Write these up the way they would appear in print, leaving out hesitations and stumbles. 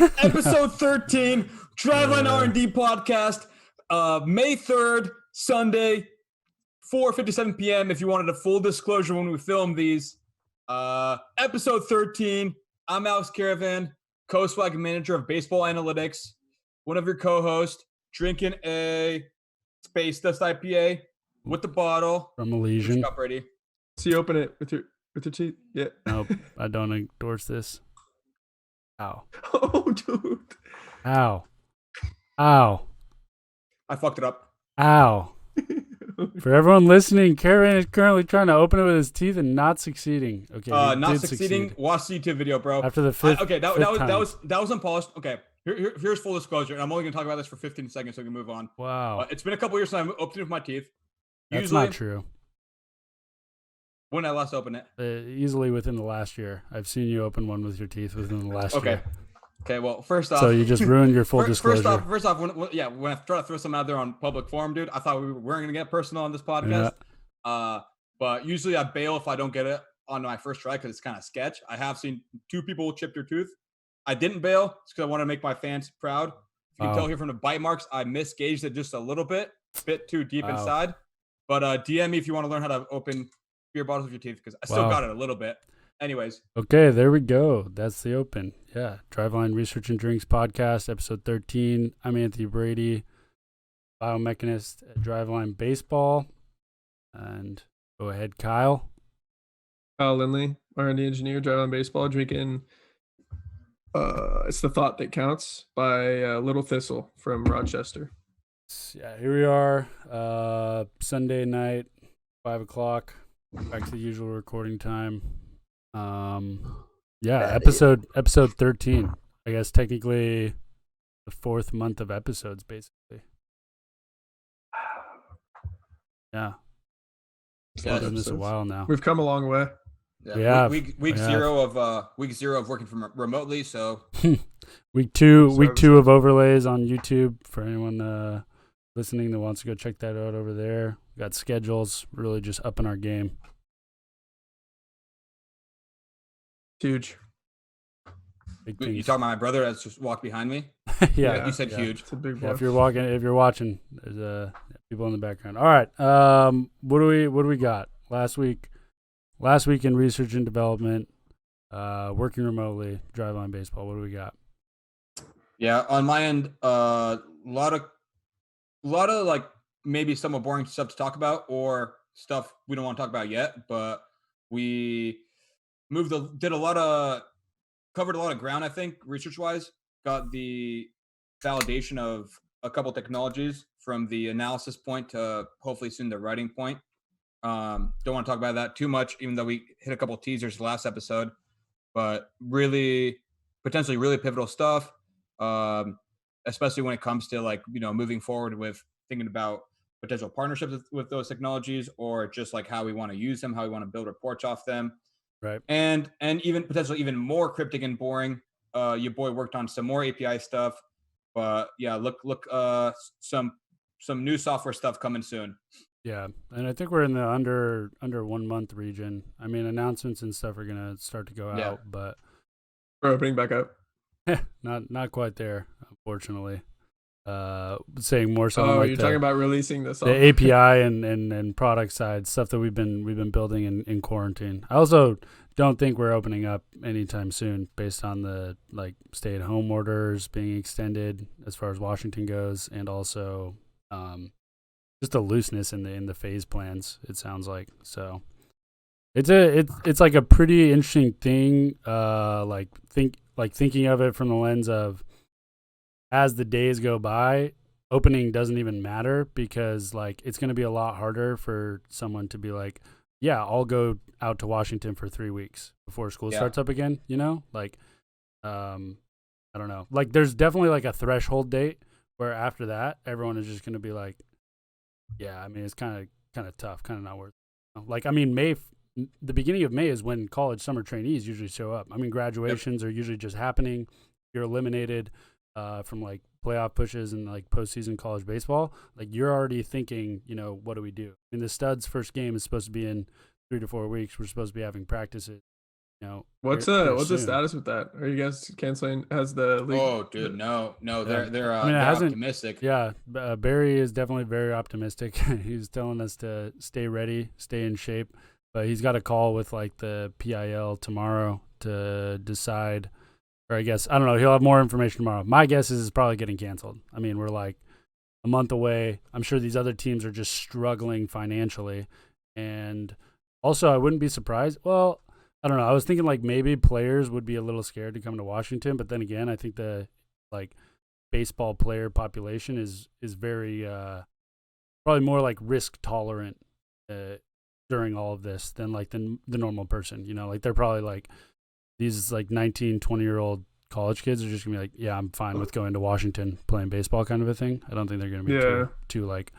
Episode 13, Driveline R&D podcast, May 3rd, Sunday, 4:57 p.m. If you wanted a full disclosure when we film these. Episode 13, I'm Alex Caravan, co-swag manager of Baseball Analytics, one of your co-hosts, drinking a Space Dust IPA with the bottle. From Elysian. What's up, Brady? So you open it with your teeth? Yeah. Nope, I don't endorse this. Ow. Oh, dude. Ow. Ow. I fucked it up. Ow. For everyone listening, Caravan is currently trying to open it with his teeth and not succeeding. Okay, not succeeding. Succeed. Watch the YouTube video, bro. After the fifth. That was unpolished. Okay, here's full disclosure, and I'm only gonna talk about this for 15 seconds so we can move on. Wow. It's been a couple years since I opened it with my teeth. That's Usually, not true. When I last opened it, easily within the last year. I've seen you open one with your teeth within the last year. Okay. Well, first off, so you just ruined your full disclosure. First off, when I try to throw something out there on public forum, dude, I thought we weren't gonna get personal on this podcast. Yeah. But usually I bail if I don't get it on my first try because it's kind of sketch. I have seen 2 people chip their tooth. I didn't bail because I want to make my fans proud. If you can tell here from the bite marks, I misgauged it just a little bit too deep inside. But DM me if you want to learn how to open beer bottles with your teeth because I still got it a little bit. Anyways. Okay, there we go. That's the open. Yeah. Driveline Research and Drinks Podcast, episode 13. I'm Anthony Brady, biomechanist at Driveline Baseball. And go ahead, Kyle. Kyle Lindley, R&D engineer, Driveline Baseball, drinking It's the Thought That Counts by Little Thistle from Rochester. Yeah, here we are. Sunday night, 5 o'clock. Back to the usual recording time. Episode 13. I guess technically the 4th month of episodes, basically. Yeah. Been doing this a while now. We've come a long way. Yeah. Week zero of working from remotely. So week two of overlays on YouTube for anyone listening that wants to go check that out over there. We got schedules, really just upping our game. Huge. Big you talking about my brother that's just walked behind me? Yeah, you said huge. It's a big if you're watching, there's people in the background. All right. What do we got? Last week in research and development, working remotely, Driveline Baseball. What do we got? Yeah, on my end, a lot of like maybe somewhat boring stuff to talk about or stuff we don't want to talk about yet, but we covered a lot of ground, I think, research-wise. Got the validation of a couple technologies from the analysis point to hopefully soon the writing point. Don't want to talk about that too much, even though we hit a couple teasers last episode, but potentially really pivotal stuff, especially when it comes to like, moving forward with thinking about potential partnerships with those technologies or just like how we want to use them, how we want to build reports off them. Right. And even potentially even more cryptic and boring. Your boy worked on some more API stuff, but yeah, look, some new software stuff coming soon. Yeah, and I think we're in the under 1 month region. I mean, announcements and stuff are gonna start to go out, but we're opening back up. not quite there, unfortunately. Saying more so. You're talking about releasing this. The API and product side stuff that we've been building in quarantine. I also don't think we're opening up anytime soon, based on the stay-at-home orders being extended as far as Washington goes, and also just a looseness in the phase plans. It sounds like so. It's like a pretty interesting thing. Thinking of it from the lens of, as the days go by, opening doesn't even matter because it's going to be a lot harder for someone to be like, yeah, I'll go out to Washington for 3 weeks before school starts up again. I don't know. There's definitely a threshold date where after that, everyone is just going to be like, yeah, I mean, it's kind of tough, kind of not worth it. The beginning of May is when college summer trainees usually show up. I mean, graduations are usually just happening. You're eliminated from playoff pushes and postseason college baseball. You're already thinking, what do we do? I mean, the Studs' first game is supposed to be in 3 to 4 weeks. We're supposed to be having practices What's here the soon. status with that? Are you guys canceling? Has the league? Oh, dude, no, Yeah. they're I mean, it they're hasn't- optimistic. Yeah, Barry is definitely very optimistic. He's telling us to stay ready, stay in shape, but he's got a call with like the PIL tomorrow to decide, or I guess I don't know. He'll have more information tomorrow. My guess is it's probably getting canceled. I mean, we're like a month away. I'm sure these other teams are just struggling financially, and also I wouldn't be surprised. Well, I don't know. I was thinking like maybe players would be a little scared to come to Washington, but then again, I think the like baseball player population is very probably more like risk tolerant during all of this than like the normal person. Like they're probably like these like 19, 20-year-old college kids are just gonna be like, yeah, I'm fine with going to Washington playing baseball kind of a thing. I don't think they're gonna be too like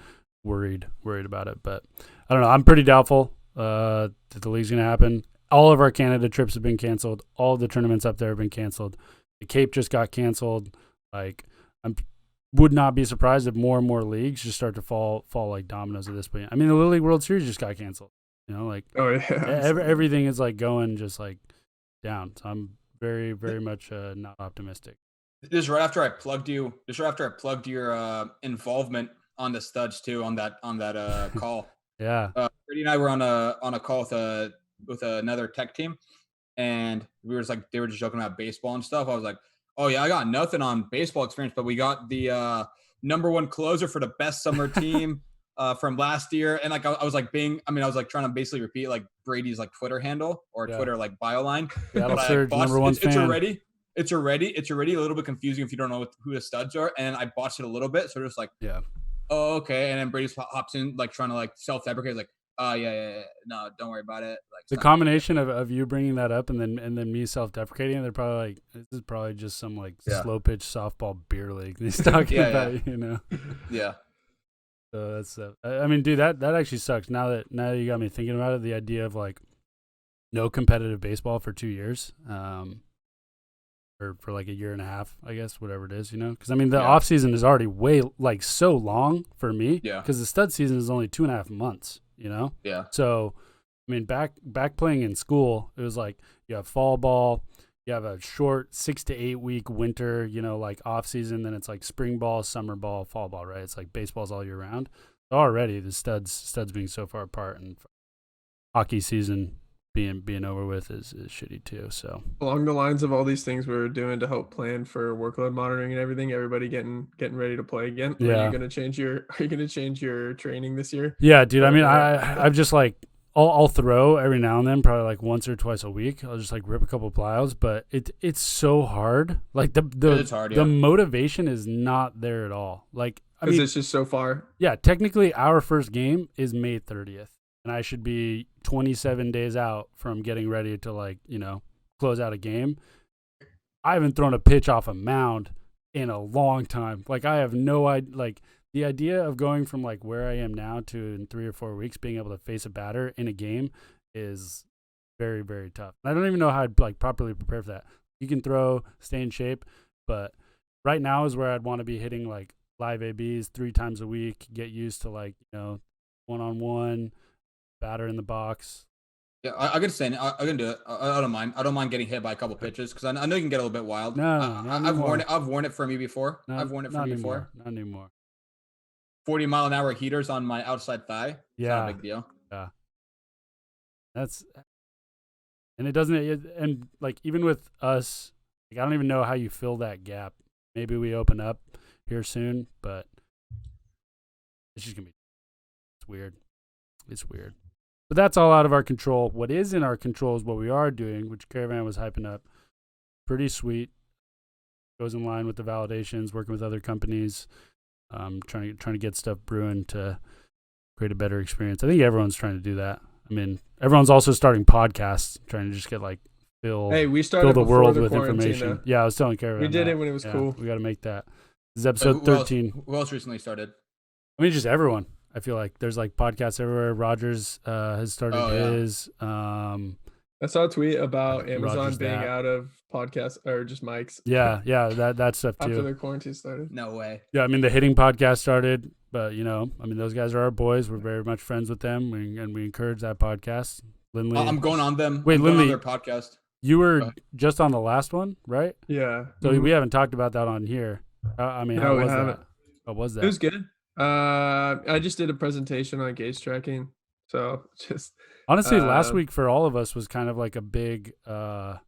worried about it. But I don't know. I'm pretty doubtful that the league's gonna happen. All of our Canada trips have been canceled. All of the tournaments up there have been canceled. The Cape just got canceled. Like, would not be surprised if more and more leagues just start to fall like dominoes at this point. I mean, the Little League World Series just got canceled. Like, oh yeah, everything is like going just like down. So I'm very, very much not optimistic. This is right after I plugged you. This is right after I plugged your involvement on the studs too on that call. Yeah. Brady and I were on a call with another tech team, and we were just like, they were just joking about baseball and stuff. I was like, oh yeah, I got nothing on baseball experience, but we got the number one closer for the best summer team from last year. And like, I was like I was like trying to basically repeat like Brady's like Twitter handle or Twitter like bio line. That'll surge number one fan. It's already a little bit confusing if you don't know who the studs are. And I botched it a little bit. So just like, oh, okay. And then Brady hops in, like trying to like self-deprecate, like, yeah. No, don't worry about it. Like the combination of you bringing that up and then me self-deprecating, they're probably like, this is probably just some like slow pitch softball beer league he's talking about, Yeah. So that's I mean, dude, that actually sucks. Now that you got me thinking about it, the idea of like no competitive baseball for 2 years, or for like a year and a half, I guess, whatever it is, because I mean the off season is already way like so long for me, because the stud season is only 2.5 months. So I mean, back playing in school, it was like you have fall ball, you have a short 6 to 8 week winter, like off season, then it's like spring ball, summer ball, fall ball, right? It's like baseball's all year round. Already the studs being so far apart, and hockey season being over with is shitty too. So along the lines of all these things we're doing to help plan for workload monitoring and everything, everybody getting ready to play again. Yeah. Are you gonna change your training this year? Yeah, dude. I mean, I've just like I'll throw every now and then, probably like once or twice a week. I'll just like rip a couple plyos, but it's so hard. Like the motivation is not there at all. Like I mean, it's just so far. Yeah, technically our first game is May 30th. And I should be 27 days out from getting ready to like, close out a game. I haven't thrown a pitch off a mound in a long time. Like I have no idea. Like the idea of going from like where I am now to in 3 or 4 weeks being able to face a batter in a game is very, very tough. And I don't even know how I'd like properly prepare for that. You can throw, stay in shape, but right now is where I'd want to be hitting like live ABs 3 times a week, get used to like, one-on-one, batter in the box. Yeah, I can say I can do it. I don't mind. I don't mind getting hit by a couple pitches because I know you can get a little bit wild. No, I've worn it for me before. Not anymore. 40-mile-an-hour heaters on my outside thigh. Yeah, not a big deal. Yeah, and it doesn't. And like even with us, like I don't even know how you fill that gap. Maybe we open up here soon, but it's just gonna be. It's weird. It's weird. But that's all out of our control. What is in our control is what we are doing, which Caravan was hyping up. Pretty sweet. Goes in line with the validations, working with other companies, trying to get stuff brewing to create a better experience. I think everyone's trying to do that. I mean, everyone's also starting podcasts, trying to just get like fill the world with information. Though. Yeah, I was telling Caravan. We did it when it was cool. We got to make that. This is episode 13. Who else recently started? I mean, just everyone. I feel like there's like podcasts everywhere. Rogers has started his. I saw a tweet about Amazon being out of podcasts or just mics. Yeah, that stuff too. After their quarantine started. No way. Yeah, I mean the Hitting podcast started, but I mean those guys are our boys. We're very much friends with them, and we encourage that podcast. Lindley, I'm going on them. Wait, Lindley, on their podcast. You were just on the last one, right? Yeah. So we haven't talked about that on here. I mean, how we was haven't. that? How was that? It was good. I just did a presentation on gauge tracking. So just Honestly, last week for all of us was kind of like a big, have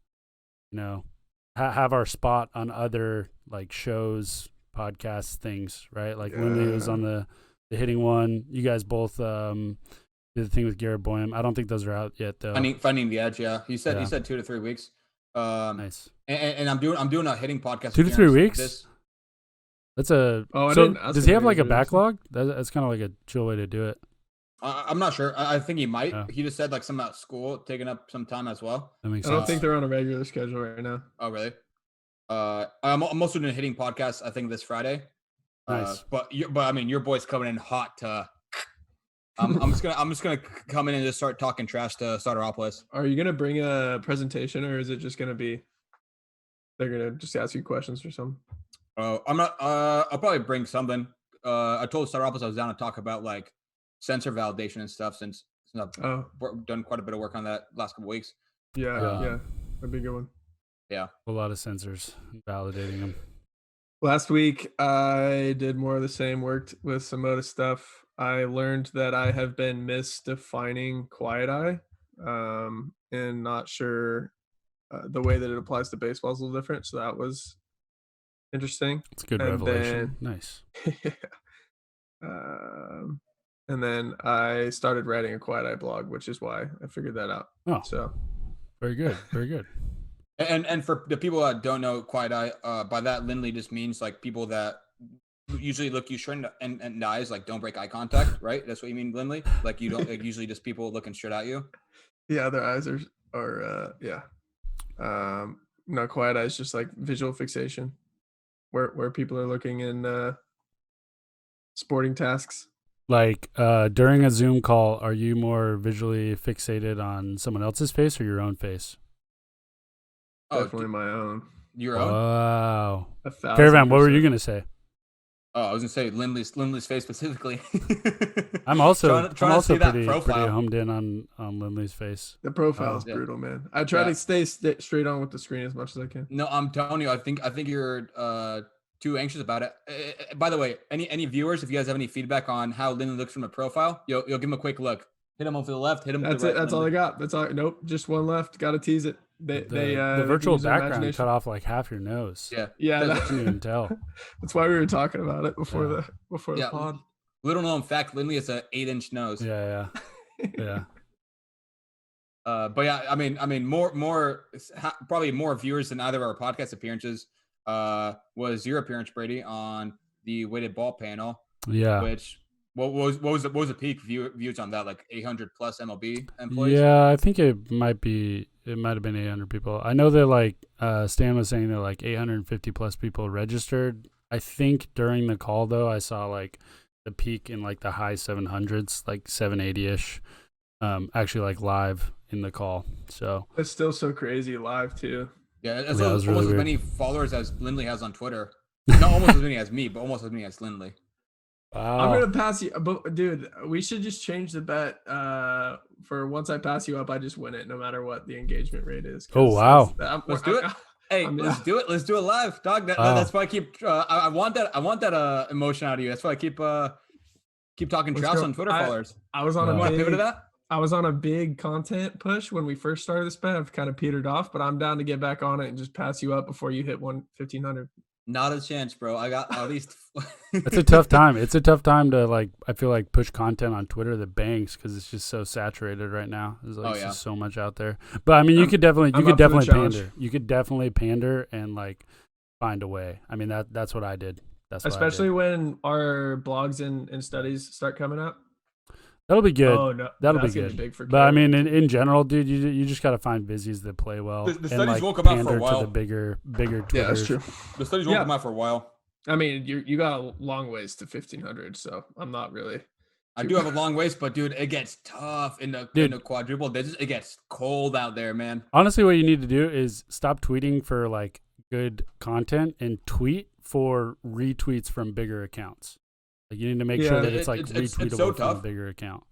our spot on other like shows, podcasts, things, right? Like Lindley was on the hitting one. You guys both did the thing with Garrett Boyum. I don't think those are out yet though. Finding the edge. Yeah, he said 2 to 3 weeks. Nice. And I'm doing a hitting podcast. 2 to 3 weeks. That's a. So does he have like a backlog? That's kind of like a chill way to do it. I'm not sure. I think he might. He just said like something about school taking up some time as well. That makes I sense. don't think they're on a regular schedule right now. Oh, really? I'm also doing a hitting podcast. I think this Friday. Nice. But I mean, your boy's coming in hot. I'm just gonna come in and just start talking trash to Starteropolis. Are you gonna bring a presentation, or is it just gonna be they're gonna just ask you questions or something? I'm not. I'll probably bring something. I told Starteropolis I was down to talk about like sensor validation and stuff since I've done quite a bit of work on that last couple weeks. Yeah, that'd be a good one. Yeah, a lot of sensors, validating them. Last week I did more of the same, worked with some Moda stuff. I learned that I have been misdefining quiet eye, and not sure the way that it applies to baseball is a little different. So that was interesting. It's a good revelation. Nice. And then I started writing a quiet eye blog, which is why I figured that out. Oh, so very good, very good. And for the people that don't know quiet eye, by that Lindley just means like people that usually look you straight in the eyes, like don't break eye contact, right? That's what you mean, Lindley? Like you don't like usually just people looking straight at you. Yeah, their eyes are no, quiet eye is just like visual fixation, where people are looking in sporting tasks. Like during a Zoom call, are you more visually fixated on someone else's face or your own face? Definitely my own. Your own? Wow. Caravan, what were you gonna say? Oh, I was gonna say Lindley's face specifically. I'm also pretty profile. homed in on Lindley's face. The profile is brutal, man. I try to stay straight on with the screen as much as I can. No, I'm telling you, I think you're too anxious about it. By the way, any viewers, if you guys have any feedback on how Lindley looks from the profile, you'll give him a quick look. Hit him over the left. Hit him. That's to the right, it. That's all I got. That's all. Nope, just one left. Got to tease it. The virtual background cut off like half your nose. Yeah. I couldn't even tell. That's why we were talking about it before the pod. Little known fact: Lindley has an 8-inch nose. Yeah. But yeah, I mean, more probably more viewers than either of our podcast appearances was your appearance, Brady, on the weighted ball panel. Yeah. Which what was the peak views on that? Like 800 plus MLB employees. Yeah, I think it might have been 800 people. I know that like Stan was saying that like 850 plus people registered. I think during the call though, I saw like the peak in like the high 700s, like 780ish. Actually like live in the call. So it's still so crazy live too. Yeah, it's almost really as many followers as Lindley has on Twitter. Not almost as many as me, but almost as many as Lindley. Wow. I'm gonna pass you, but dude, we should just change the bet. For once I pass you up, I just win it, no matter what the engagement rate is. Oh wow! Let's do it. Hey, let's do it. Let's do it live, dog. That's why I keep. I want that emotion out of you. That's why I keep talking trash on Twitter followers. I was on a pivot to that. I was on a big content push when we first started this bet. I've kind of petered off, but I'm down to get back on it and just pass you up before you hit 1,500. Not a chance, bro. I got at least. It's a tough time. It's a tough time to like. I feel like push content on Twitter that bangs because it's just so saturated right now. There's like just so much out there. But I mean, you could definitely pander. You could definitely pander and like find a way. I mean that's what I did. Especially when our blogs and studies start coming up. That'll be good. Oh no, that'll be good. But I mean, in general, dude, you just gotta find busies that play well. The studies will come out for a while. To the bigger Twitter. Yeah, that's true. The studies will come out for a while. I mean, you got a long ways to 1,500, so I'm not really. I do have a long ways, but dude, it gets tough in the quadruple digits. It gets cold out there, man. Honestly, what you need to do is stop tweeting for like good content and tweet for retweets from bigger accounts. Like you need to make sure that it's like retweetable from a bigger account.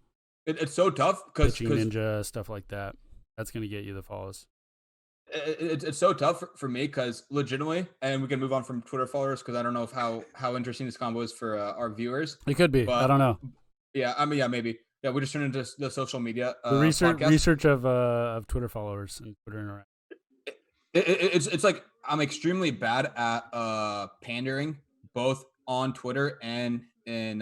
It's so tough because Ninja stuff like that. That's gonna get you the follows. it's so tough for me because legitimately, and we can move on from Twitter followers because I don't know if how interesting this combo is for our viewers. It could be. I But don't know. yeah, I mean, yeah, maybe. Yeah, we just turned into the social media The podcast. research of Twitter followers and Twitter interaction. It's like I'm extremely bad at pandering both on Twitter and in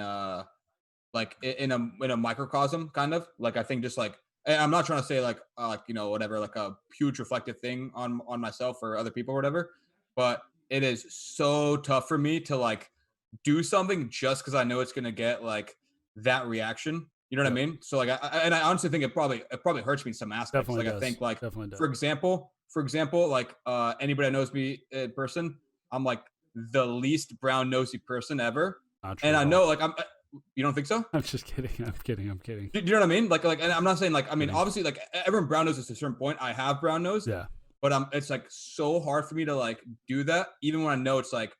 like in a microcosm kind of like I think just like and I'm not trying to say like whatever like a huge reflective thing on myself or other people or whatever, but it is so tough for me to like do something just because I know it's gonna get like that reaction. You know what I mean? So like and I honestly think it probably hurts me in some aspects. Definitely Like does. I think like Definitely does. for example, like anybody that knows me in person, I'm like the least brown nosy person ever. Not true And at I all. know like you don't think so? I'm just kidding. I'm kidding. Do you know what I mean? Like, and I'm not saying like, I mean, Kidding. obviously, like everyone brown noses to a certain point. I have brown nose, Yeah. but it's like so hard for me to like do that, even when I know it's like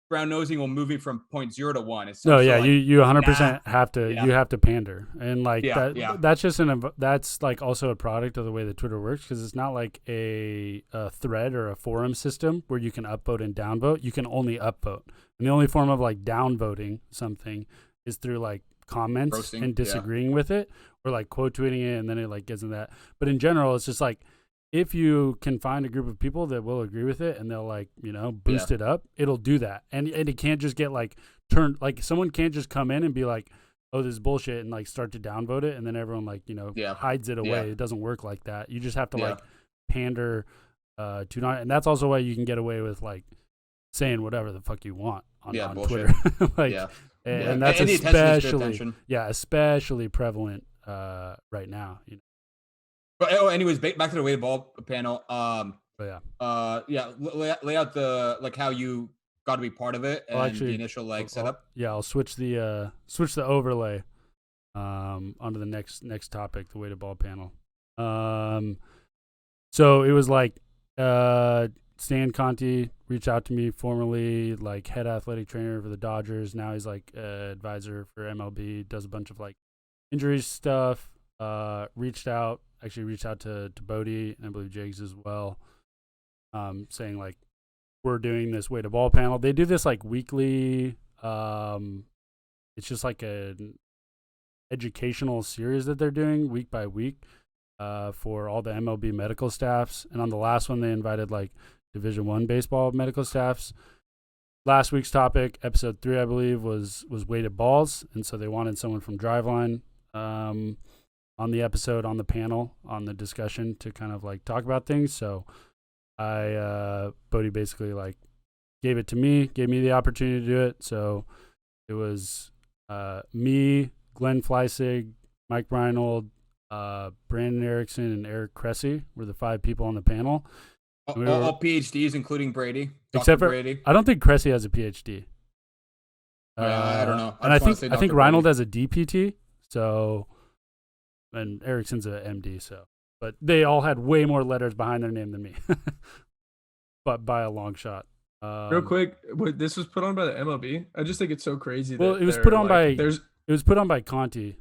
brown nosing will move me from 0.0 to 1. It's No, I'm yeah, still like, you 100% have to yeah. you have to pander, and like Yeah. that's just that's like also a product of the way that Twitter works, because it's not like a thread or a forum system where you can upvote and downvote. You can only upvote, and the only form of like downvoting something is through like comments Roasting, and disagreeing with it, or like quote tweeting it, and then it like gets in that. But in general, it's just like, if you can find a group of people that will agree with it and they'll like, boost it up, it'll do that. And it can't just get like turned, like someone can't just come in and be like, oh, this is bullshit, and like start to downvote it, and then everyone like, hides it away. Yeah. It doesn't work like that. You just have to Yeah. like pander to not, and that's also why you can get away with like saying whatever the fuck you want on bullshit. Twitter. Like, Yeah. and that's the attention is good especially, attention. especially prevalent right now. But anyways, back to the weighted ball panel. But yeah. Lay out the like how you got to be part of it and Actually, the initial like setup. I'll switch the overlay onto the next topic, the weighted ball panel. So it was like Stan Conti reached out to me, formerly like head athletic trainer for the Dodgers. Now he's like advisor for MLB, does a bunch of like injury stuff. Reached out to Brady and I believe Jags as well, saying like, we're doing this weighted ball panel. They do this like weekly. It's just like an educational series that they're doing week by week for all the MLB medical staffs. And on the last one, they invited like Division I baseball medical staffs. Last week's topic, episode 3, I believe, was weighted balls, and so they wanted someone from Driveline on the episode, on the panel, on the discussion to kind of like talk about things. So Bodie basically like gave me the opportunity to do it. So it was me, Glenn Fleissig, Mike Reinhold, Brandon Erickson, and Eric Cressy were the 5 people on the panel. All PhDs, including Brady. Except for Brady. I don't think Cressy has a PhD. I don't know. And I think Reinhold has a DPT. So, and Erickson's a MD. So, but they all had way more letters behind their name than me, but by a long shot. Real quick, this was put on by the MLB. I just think it's so crazy. Well, that it was put on like, by it was put on by Conti,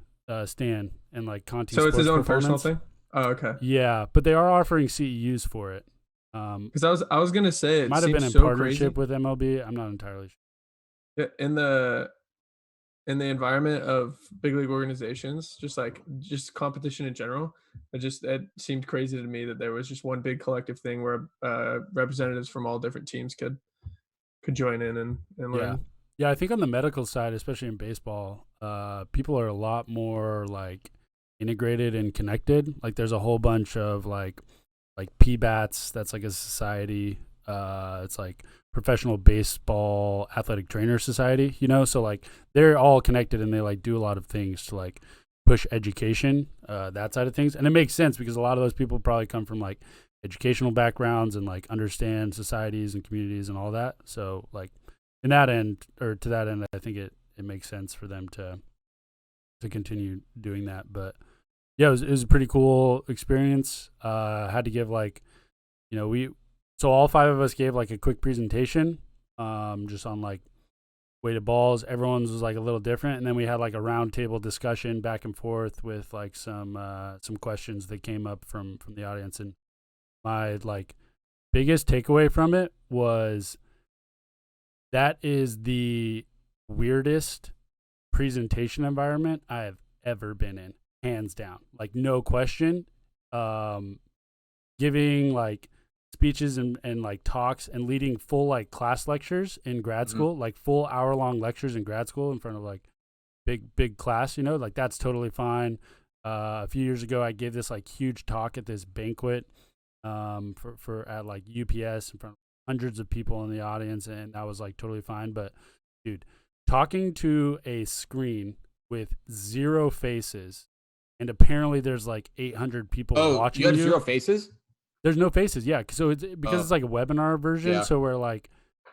Stan, and like Conti. So it's his own personal thing. Oh, okay. Yeah, but they are offering CEUs for it. Because I was gonna say it might have been in so partnership crazy. with MLB. I'm not entirely sure. Yeah, in the environment of big league organizations, just competition in general, it seemed crazy to me that there was just one big collective thing where representatives from all different teams could join in and learn. Yeah, I think on the medical side, especially in baseball, people are a lot more like integrated and connected. Like there's a whole bunch of like PBATs, that's like a society. It's like Professional Baseball Athletic Trainer Society, so like they're all connected and they like do a lot of things to like push education, that side of things. And it makes sense because a lot of those people probably come from like educational backgrounds and like understand societies and communities and all that. So like to that end, I think it makes sense for them to continue doing that. But yeah, it was a pretty cool experience. Had to give like, so all 5 of us gave like a quick presentation, just on like weighted balls. Everyone's was like a little different, and then we had like a round table discussion back and forth with like some questions that came up from the audience. And my like biggest takeaway from it was that is the weirdest presentation environment I have ever been in, hands down. Like, no question. Giving like speeches and like talks and leading full like class lectures in grad school, like full hour-long lectures in grad school in front of like big class, you know, like that's totally fine. A few years ago, I gave this like huge talk at this banquet for at like UPS in front of hundreds of people in the audience, and that was like totally fine. But dude, talking to a screen with 0 faces, and apparently there's like 800 people watching you had 0 faces? There's no faces, yeah. So it's because it's like a webinar version. Yeah. So we're like,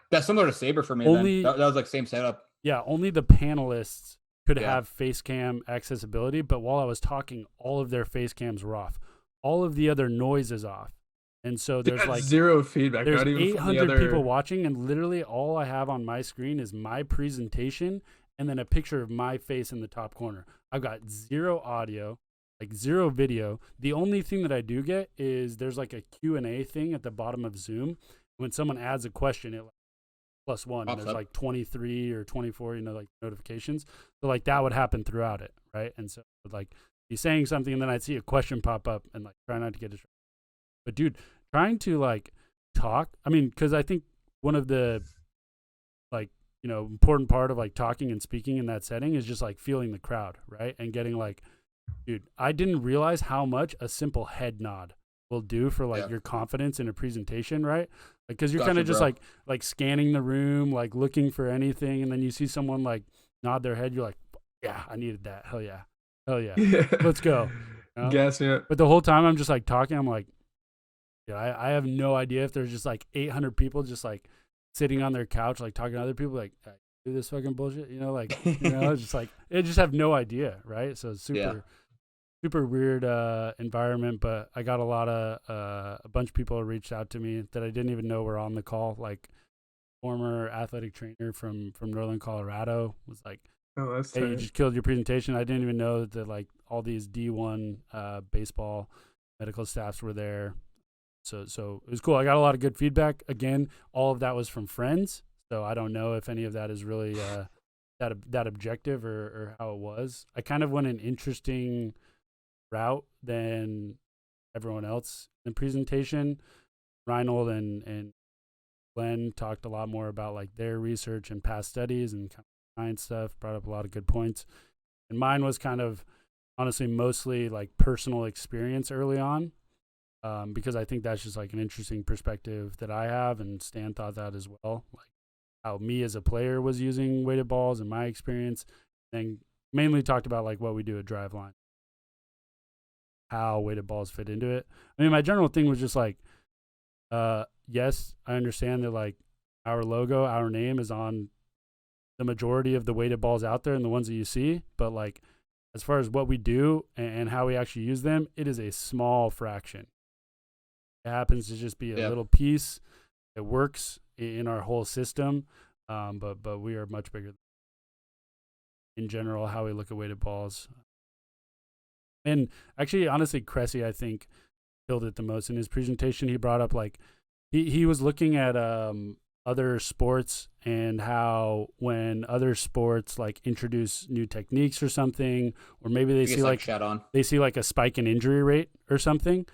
that's similar to Saber for me. Only then. That was like same setup. Yeah, only the panelists could have face cam accessibility. But while I was talking, all of their face cams were off. All of the other noise is off. And so there's like 0 feedback. There's not even 800 people watching, and literally all I have on my screen is my presentation and then a picture of my face in the top corner. I've got 0 audio, like 0 video. The only thing that I do get is there's like a Q&A thing at the bottom of Zoom. When someone adds a question, it like +1, and there's like 23 or 24, you know, like notifications. So like that would happen throughout it, right? And so like be saying something, and then I'd see a question pop up, and like try not to get distracted. But dude, trying to like talk, I mean, because I think one of the like, you know, important part of like talking and speaking in that setting is just like feeling the crowd, right? And getting like, dude, I didn't realize how much a simple head nod will do for like your confidence in a presentation, right? Like, because you're kind of just like scanning the room, like looking for anything, and then you see someone like nod their head, you're like, yeah, I needed that. Hell yeah, let's go. You know? Guess yeah. But the whole time I'm just like talking, I'm like, yeah, I have no idea if there's just like 800 people just like sitting on their couch, like talking to other people, like, do this fucking bullshit, you know, like, you know, just like, I just have no idea, right? So it's super weird environment, but I got a bunch of people reached out to me that I didn't even know were on the call. Like, former athletic trainer from Northern Colorado was like, oh, that's hey, you just killed your presentation. I didn't even know that like all these D1 baseball medical staffs were there. So it was cool. I got a lot of good feedback. Again, all of that was from friends. So I don't know if any of that is really that objective or how it was. I kind of went an interesting route than everyone else in the presentation. Reinhold and Glenn talked a lot more about like their research and past studies and kind of science stuff, brought up a lot of good points. And mine was kind of honestly mostly like personal experience early on. Because I think that's just like an interesting perspective that I have, and Stan thought that as well, like how me as a player was using weighted balls and my experience, and mainly talked about like what we do at Driveline, how weighted balls fit into it. I mean, my general thing was just like, yes, I understand that like our logo, our name is on the majority of the weighted balls out there and the ones that you see, but like as far as what we do and how we actually use them, it is a small fraction. It happens to just be a little piece. It works in our whole system, but we are much bigger. In general, how we look at weighted balls. And actually, honestly, Cressy, I think, killed it the most in his presentation. He brought up like he was looking at other sports and how when other sports like introduce new techniques or something, or maybe they see like a spike in injury rate or something.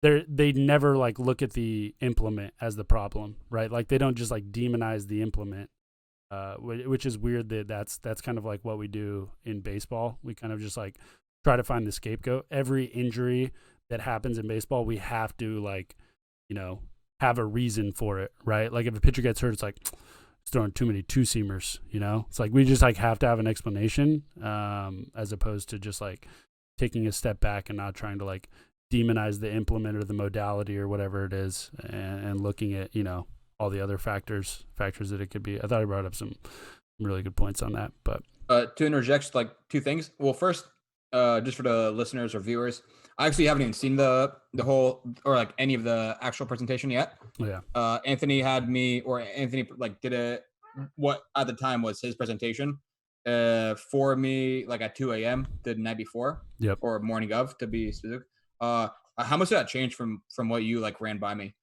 They never like look at the implement as the problem, right? Like they don't just like demonize the implement, which is weird. That's kind of like what we do in baseball. We kind of just like try to find the scapegoat. Every injury that happens in baseball, we have to like, you know, have a reason for it, right? Like if a pitcher gets hurt, it's like it's throwing too many 2-seamers, you know? It's like we just like have to have an explanation, as opposed to just like taking a step back and not trying to like demonize the implement or the modality or whatever it is, and looking at, you know, all the other factors that it could be. I thought I brought up some really good points on that. But to interject like 2 things. Well, first, just for the listeners or viewers, I actually haven't even seen the whole or like any of the actual presentation yet. Yeah. Anthony like did what at the time was his presentation for me like at 2 a.m. the night before. Yep. Or morning of, to be specific. How much did that change from what you like ran by me?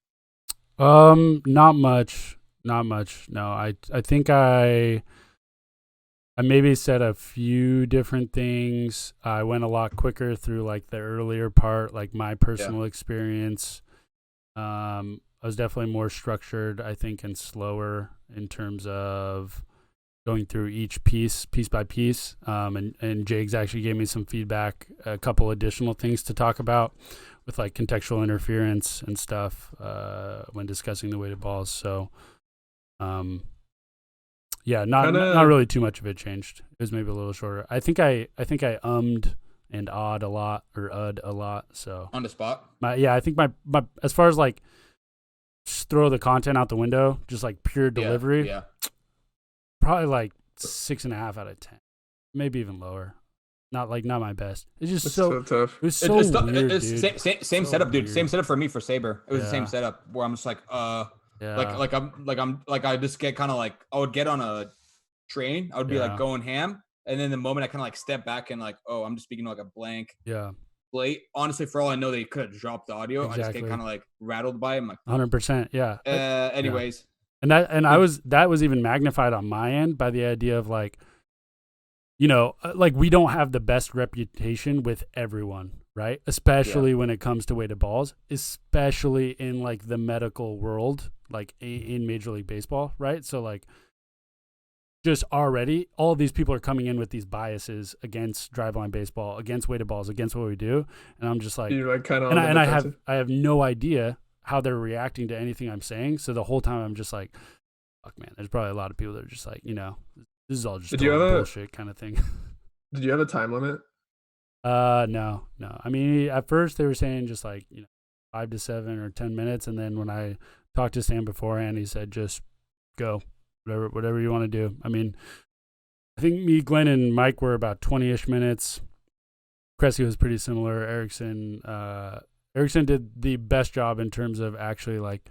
Not much. Not much. No, I think I maybe said a few different things. I went a lot quicker through like the earlier part, like my personal experience. I was definitely more structured, I think, and slower in terms of going through each piece by piece. And Jags actually gave me some feedback, a couple additional things to talk about with like contextual interference and stuff when discussing the weighted balls. So, yeah, not really too much of it changed. It was maybe a little shorter. I think I ummed and awed a lot, or a lot. So On the spot? I think my as far as like just throw the content out the window, just like pure delivery. Yeah. Probably like 6.5 out of 10, maybe even lower. Not my best. It's just so tough. It was so weird, dude. Same So setup, dude. weird. Same setup for me for Saber. It was the Yeah. same setup where I'm just like, Yeah. I just get kind of like, I would get on a train. I would be like Yeah. going ham, and then the moment I kind of like step back and like, oh, I'm just speaking to like a blank Yeah. plate. Honestly, for all I know, they could have dropped the audio. I just Exactly. get kind of like rattled by it. I'm like, 100%. Yeah. anyways. And that was even magnified on my end by the idea of like, you know, like we don't have the best reputation with everyone, right? Especially when it comes to weighted balls, especially in like the medical world, like in Major League Baseball, right? So like, just already, all of these people are coming in with these biases against driveline baseball, against weighted balls, against what we do, and I'm just like, you're like kind of, and I have no idea how they're reacting to anything I'm saying. So the whole time I'm just like, fuck, man, there's probably a lot of people that are just like, you know, this is all just bullshit kind of thing. Did you have a time limit? No. I mean, at first they were saying just like, you know, 5 to 7 or 10 minutes, and then when I talked to Sam beforehand, he said just go. Whatever you want to do. I mean, I think me, Glenn, and Mike were about 20-ish minutes. Cressy was pretty similar. Erickson did the best job in terms of actually like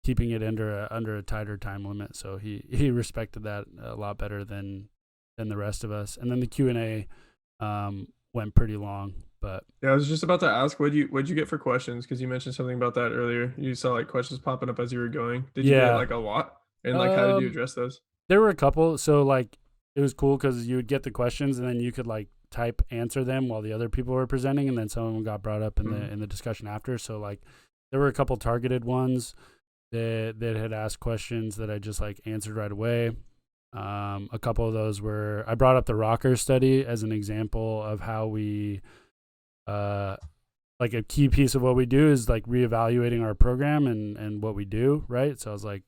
keeping it under a tighter time limit. So he respected that a lot better than the rest of us. And then the Q&A went pretty long. But yeah, I was just about to ask, what'd you get for questions? Because you mentioned something about that earlier. You saw like questions popping up as you were going. Did you get like a lot? And like, how did you address those? There were a couple. So like, it was cool because you would get the questions and then you could like type answer them while the other people were presenting, and then some of them got brought up in the discussion after. So like, there were a couple targeted ones that had asked questions that I just like answered right away. A couple of those were, I brought up the rocker study as an example of how we like a key piece of what we do is like reevaluating our program and what we do, right? So I was like,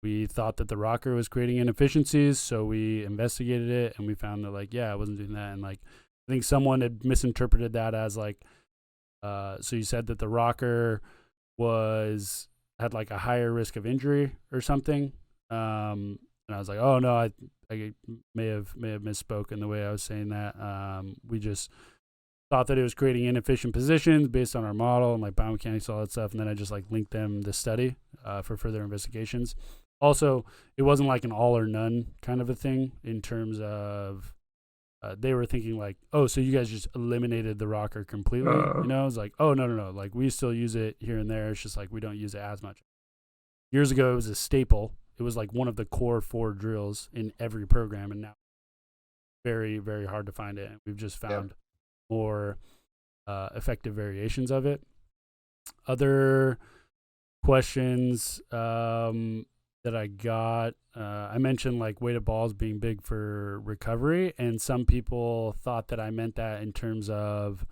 we thought that the rocker was creating inefficiencies, so we investigated it and we found that like, yeah, I wasn't doing that. And like, I think someone had misinterpreted that as like, so you said that the rocker had like a higher risk of injury or something. And I was like, oh no, I may have misspoken the way I was saying that. We just thought that it was creating inefficient positions based on our model and like biomechanics, all that stuff. And then I just like linked them the study for further investigations. Also, it wasn't like an all or none kind of a thing in terms of they were thinking like, oh, so you guys just eliminated the rocker completely. You know, I was like, oh, no. Like we still use it here and there. It's just like we don't use it as much. Years ago, it was a staple. It was like one of the core 4 drills in every program. And now very, very hard to find it. And we've just found more effective variations of it. Other questions that I got, I mentioned like weighted balls being big for recovery, and some people thought that I meant that in terms of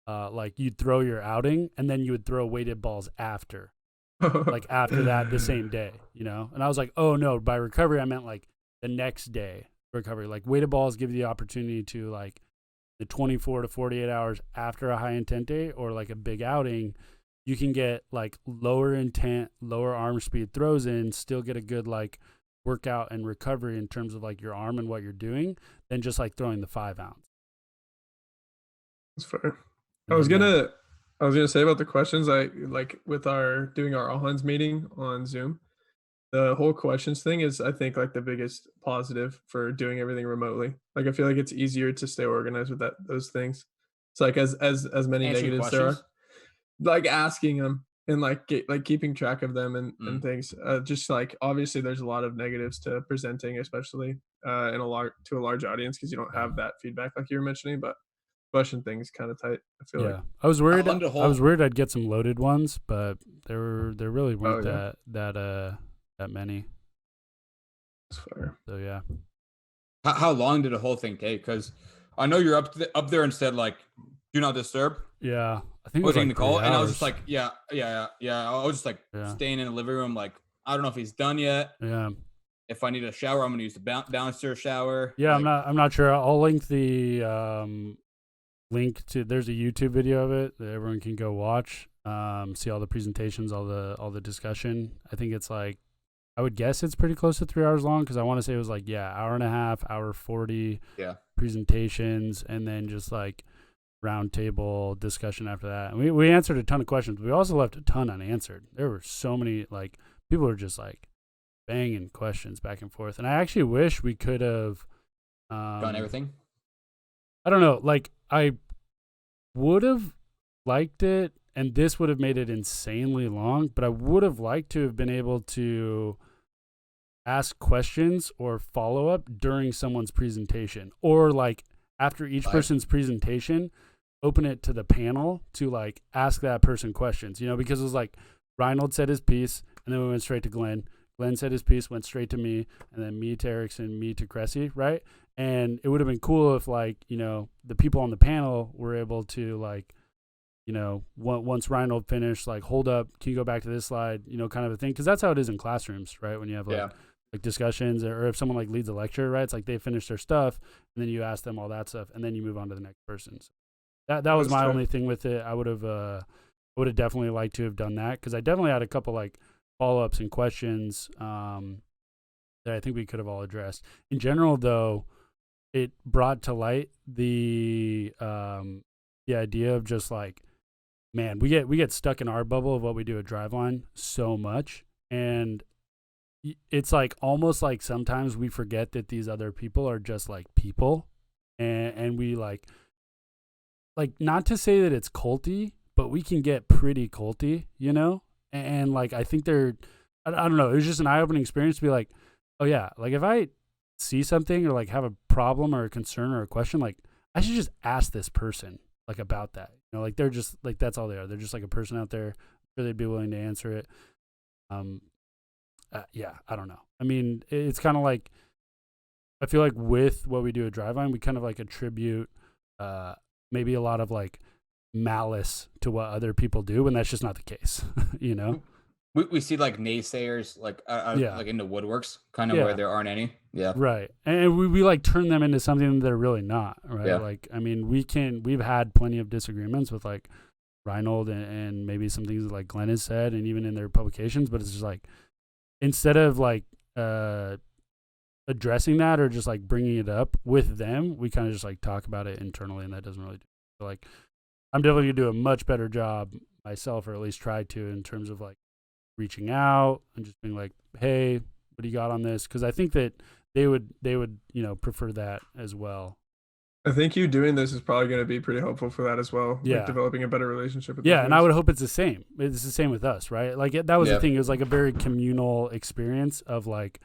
like you'd throw your outing and then you would throw weighted balls after, like after that the same day, you know? And I was like, oh no, by recovery I meant like the next day recovery. Like weighted balls give you the opportunity to like the 24 to 48 hours after a high intent day or like a big outing, you can get like lower intent, lower arm speed throws in, still get a good like workout and recovery in terms of like your arm and what you're doing, than just like throwing the 5 ounce. That's fair. I was gonna say about the questions, I like with doing our all hands meeting on Zoom, the whole questions thing is, I think, like the biggest positive for doing everything remotely. Like I feel like it's easier to stay organized with those things. It's like as many Answering negatives there are. questions? like asking them and like like keeping track of them and Mm. things. Just like obviously there's a lot of negatives to presenting, especially in a large audience because you don't Yeah. have that feedback like you were mentioning. But question things kind of tight. I feel like. Yeah. I was How worried. long did a I was whole worried I'd get some loaded ones, but there really Oh weren't yeah, that many. that's fair. So yeah. how long did the whole thing take? Because I know you're up there and said like, do not disturb. Yeah. I think it was Waiting like the call, 3 and I was just hours. like, yeah. I was just like Yeah. staying in the living room, like I don't know if he's done yet. Yeah. If I need a shower, I'm gonna use the downstairs shower. Yeah, Like, I'm not sure. I'll link the link to there's a YouTube video of it that everyone can go watch. See all the presentations, all the discussion. I think it's like I would guess it's pretty close to 3 hours long because I want to say it was like hour and a half, hour 40 yeah, presentations, and then just like round table discussion after that. And we answered a ton of questions. We also left a ton unanswered. There were so many like people were just like banging questions back and forth. And I actually wish we could have done everything. I don't know, like I would have liked it and this would have made it insanely long, but I would have liked to have been able to ask questions or follow up during someone's presentation or like after each Live. person's presentation open it to the panel to like ask that person questions, because it was like Reinhold said his piece and then we went straight to Glenn said his piece, went straight to me, and then me to Erickson, me to Cressy, right? And it would have been cool if like the people on the panel were able to like once Reinhold finished, like, hold up, can you go back to this slide, kind of a thing, because that's how it is in classrooms, right? When you have like discussions or if someone like leads a lecture, right? It's like they finish their stuff and then you ask them all that stuff and then you move on to the next person. So that was my only thing with it. I would have definitely liked to have done that because I definitely had a couple like follow-ups and questions that I think we could have all addressed. In general, though, it brought to light the idea of just like, man, we get stuck in our bubble of what we do at Driveline so much, and it's like almost like sometimes we forget that these other people are just like people, and we like not to say that it's culty, but we can get pretty culty, and like I think I don't know, it was just an eye-opening experience to be like, oh yeah, like if I see something or like have a problem or a concern or a question, like I should just ask this person like about that, like they're just like, that's all they are, they're just like a person out there, sure they'd be willing to answer it. Yeah, I don't know, I mean, it's kind of like I feel like with what we do at Driveline, we kind of like attribute maybe a lot of like malice to what other people do when that's just not the case. We see like naysayers like like in the woodworks, kind of where there aren't any. Yeah, right. And we like turn them into something that they're really not, right? Yeah. Like I mean, we've had plenty of disagreements with like Reinhold and maybe some things that like Glenn has said and even in their publications, but it's just like instead of like addressing that or just like bringing it up with them, we kind of just like talk about it internally, and that doesn't really do so, like I'm definitely gonna do a much better job myself, or at least try to, in terms of like reaching out and just being like, hey, what do you got on this? Because I think that they would prefer that as well. I think you doing this is probably going to be pretty helpful for that as well. Yeah. Like developing a better relationship with and I would hope it's the same. It's the same with us, right? Like that was the thing. It was like a very communal experience of like,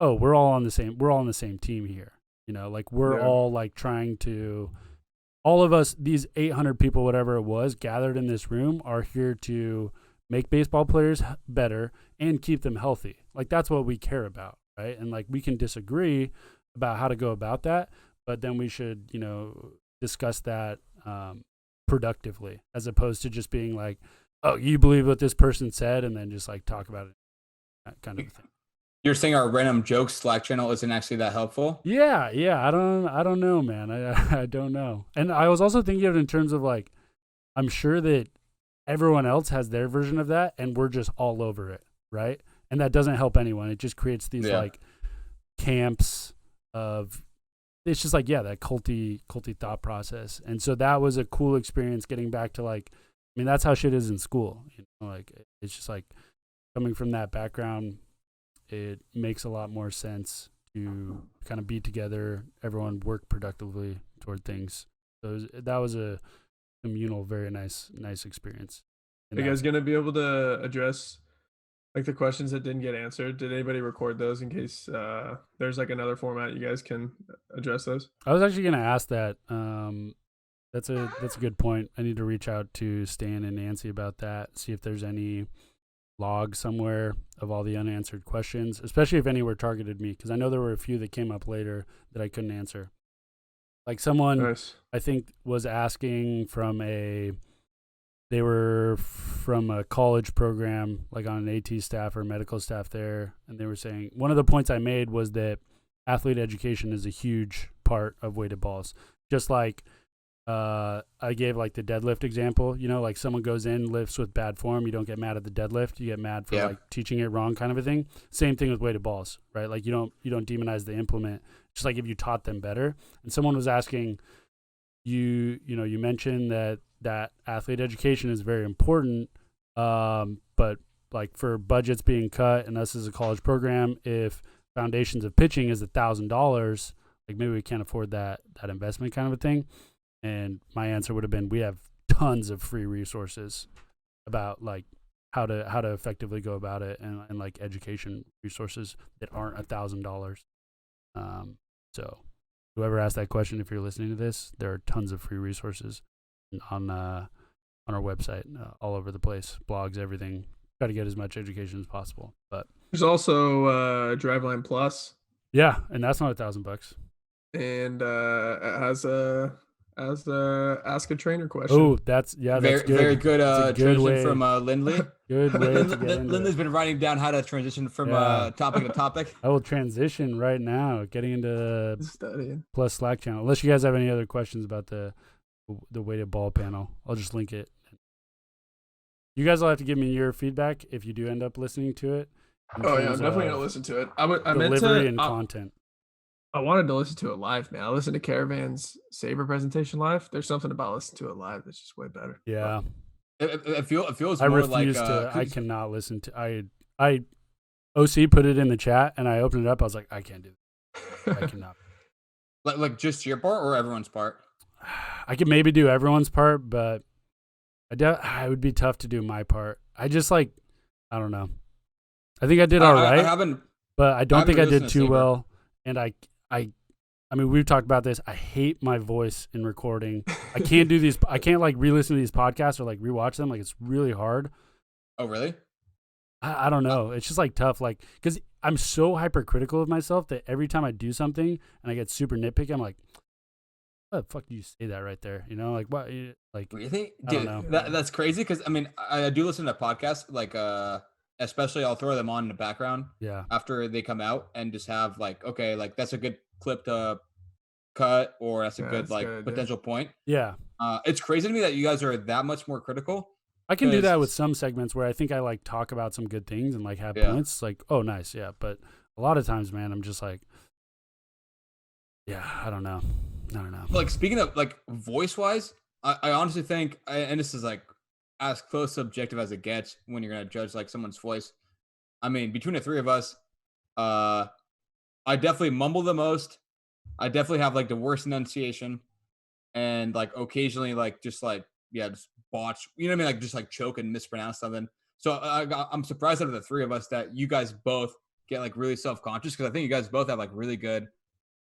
oh, we're all on the same team here. Like we're all like trying to, all of us, these 800 people, whatever it was, gathered in this room are here to make baseball players better and keep them healthy. Like that's what we care about, right? And like we can disagree about how to go about that, but then we should, discuss that productively, as opposed to just being like, oh, you believe what this person said, and then just like talk about it, that kind of thing. You're saying our random jokes Slack channel isn't actually that helpful? Yeah. I don't know, man. I don't know. And I was also thinking of it in terms of like, I'm sure that everyone else has their version of that, and we're just all over it, right? And that doesn't help anyone. It just creates these like camps of, it's just like, that culty thought process. And so that was a cool experience getting back to like, I mean, that's how shit is in school. Like it's just like coming from that background, it makes a lot more sense to kind of be together, everyone work productively toward things. So that was a communal, very nice experience. Are you guys gonna be able to address like the questions that didn't get answered? Did anybody record those in case there's like another format you guys can address those? I was actually gonna ask that. That's a good point. I need to reach out to Stan and Nancy about that. See if there's any log somewhere of all the unanswered questions, especially if any were targeted me, because I know there were a few that came up later that I couldn't answer. Like someone, Nice. I think, was asking they were from a college program, like on an AT staff or medical staff there, and they were saying one of the points I made was that athlete education is a huge part of weighted balls. Just like I gave like the deadlift example, like someone goes in, lifts with bad form, you don't get mad at the deadlift, you get mad for like teaching it wrong kind of a thing. Same thing with weighted balls, right? Like you don't demonize the implement, just like if you taught them better. And someone was asking, you mentioned that athlete education is very important, but like for budgets being cut and us as a college program, if foundations of pitching is $1,000, like maybe we can't afford that investment kind of a thing. And my answer would have been, we have tons of free resources about like how to effectively go about it, and like education resources that aren't $1,000. So whoever asked that question, if you're listening to this, there are tons of free resources on our website, all over the place, blogs, everything. Try to get as much education as possible. But There's also Driveline Plus, yeah, and that's not $1,000. and it has a ask a trainer question. Oh, that's good. Very good transition way. from Lindley. Good way to get into Lindley's been writing down how to transition from topic to topic. I will transition right now, getting into Studying. Plus Slack channel. Unless you guys have any other questions about the weighted ball panel, I'll just link it. You guys will have to give me your feedback if you do end up listening to it. Oh yeah, I'm definitely gonna listen to it. I meant delivery to and content. I wanted to listen to it live, man. I listened to Caravan's Saber presentation live. There's something about listening to it live that's just way better. Yeah, it feels I more refuse like to. I cannot listen to. I OC put it in the chat, and I opened it up. I was like, I can't do this. I cannot. like just your part or everyone's part. I could maybe do everyone's part, but it would be tough to do my part. I just I don't know. I think I did all right, but I don't think I did too well. And I mean, we've talked about this. I hate my voice in recording. I can't do these. I can't like re-listen to these podcasts or like rewatch them. Like it's really hard. Oh, really? I don't know. It's just like tough. Like, cause I'm so hypercritical of myself that every time I do something and I get super nitpicky, I'm like, what the fuck do you say that right there? Like what? Like really? I don't know. That's crazy. Cause I mean, I do listen to podcasts, like, especially I'll throw them on in the background after they come out and just have like, okay, like that's a good clip to cut, or that's a good potential point. Yeah. It's crazy to me that you guys are that much more critical. I can do that with some segments where I think I like talk about some good things and like have points. Like, oh, nice. Yeah. But a lot of times, man, I'm just like, yeah, I don't know. Like speaking of like voice wise, I honestly think, and this is like as close subjective as it gets when you're going to judge like someone's voice. I mean, between the three of us, I definitely mumble the most. I definitely have like the worst enunciation, and like occasionally like just botch, you know what I mean? Like just like choke and mispronounce something. So I'm surprised out of the three of us that you guys both get like really self-conscious, because I think you guys both have like really good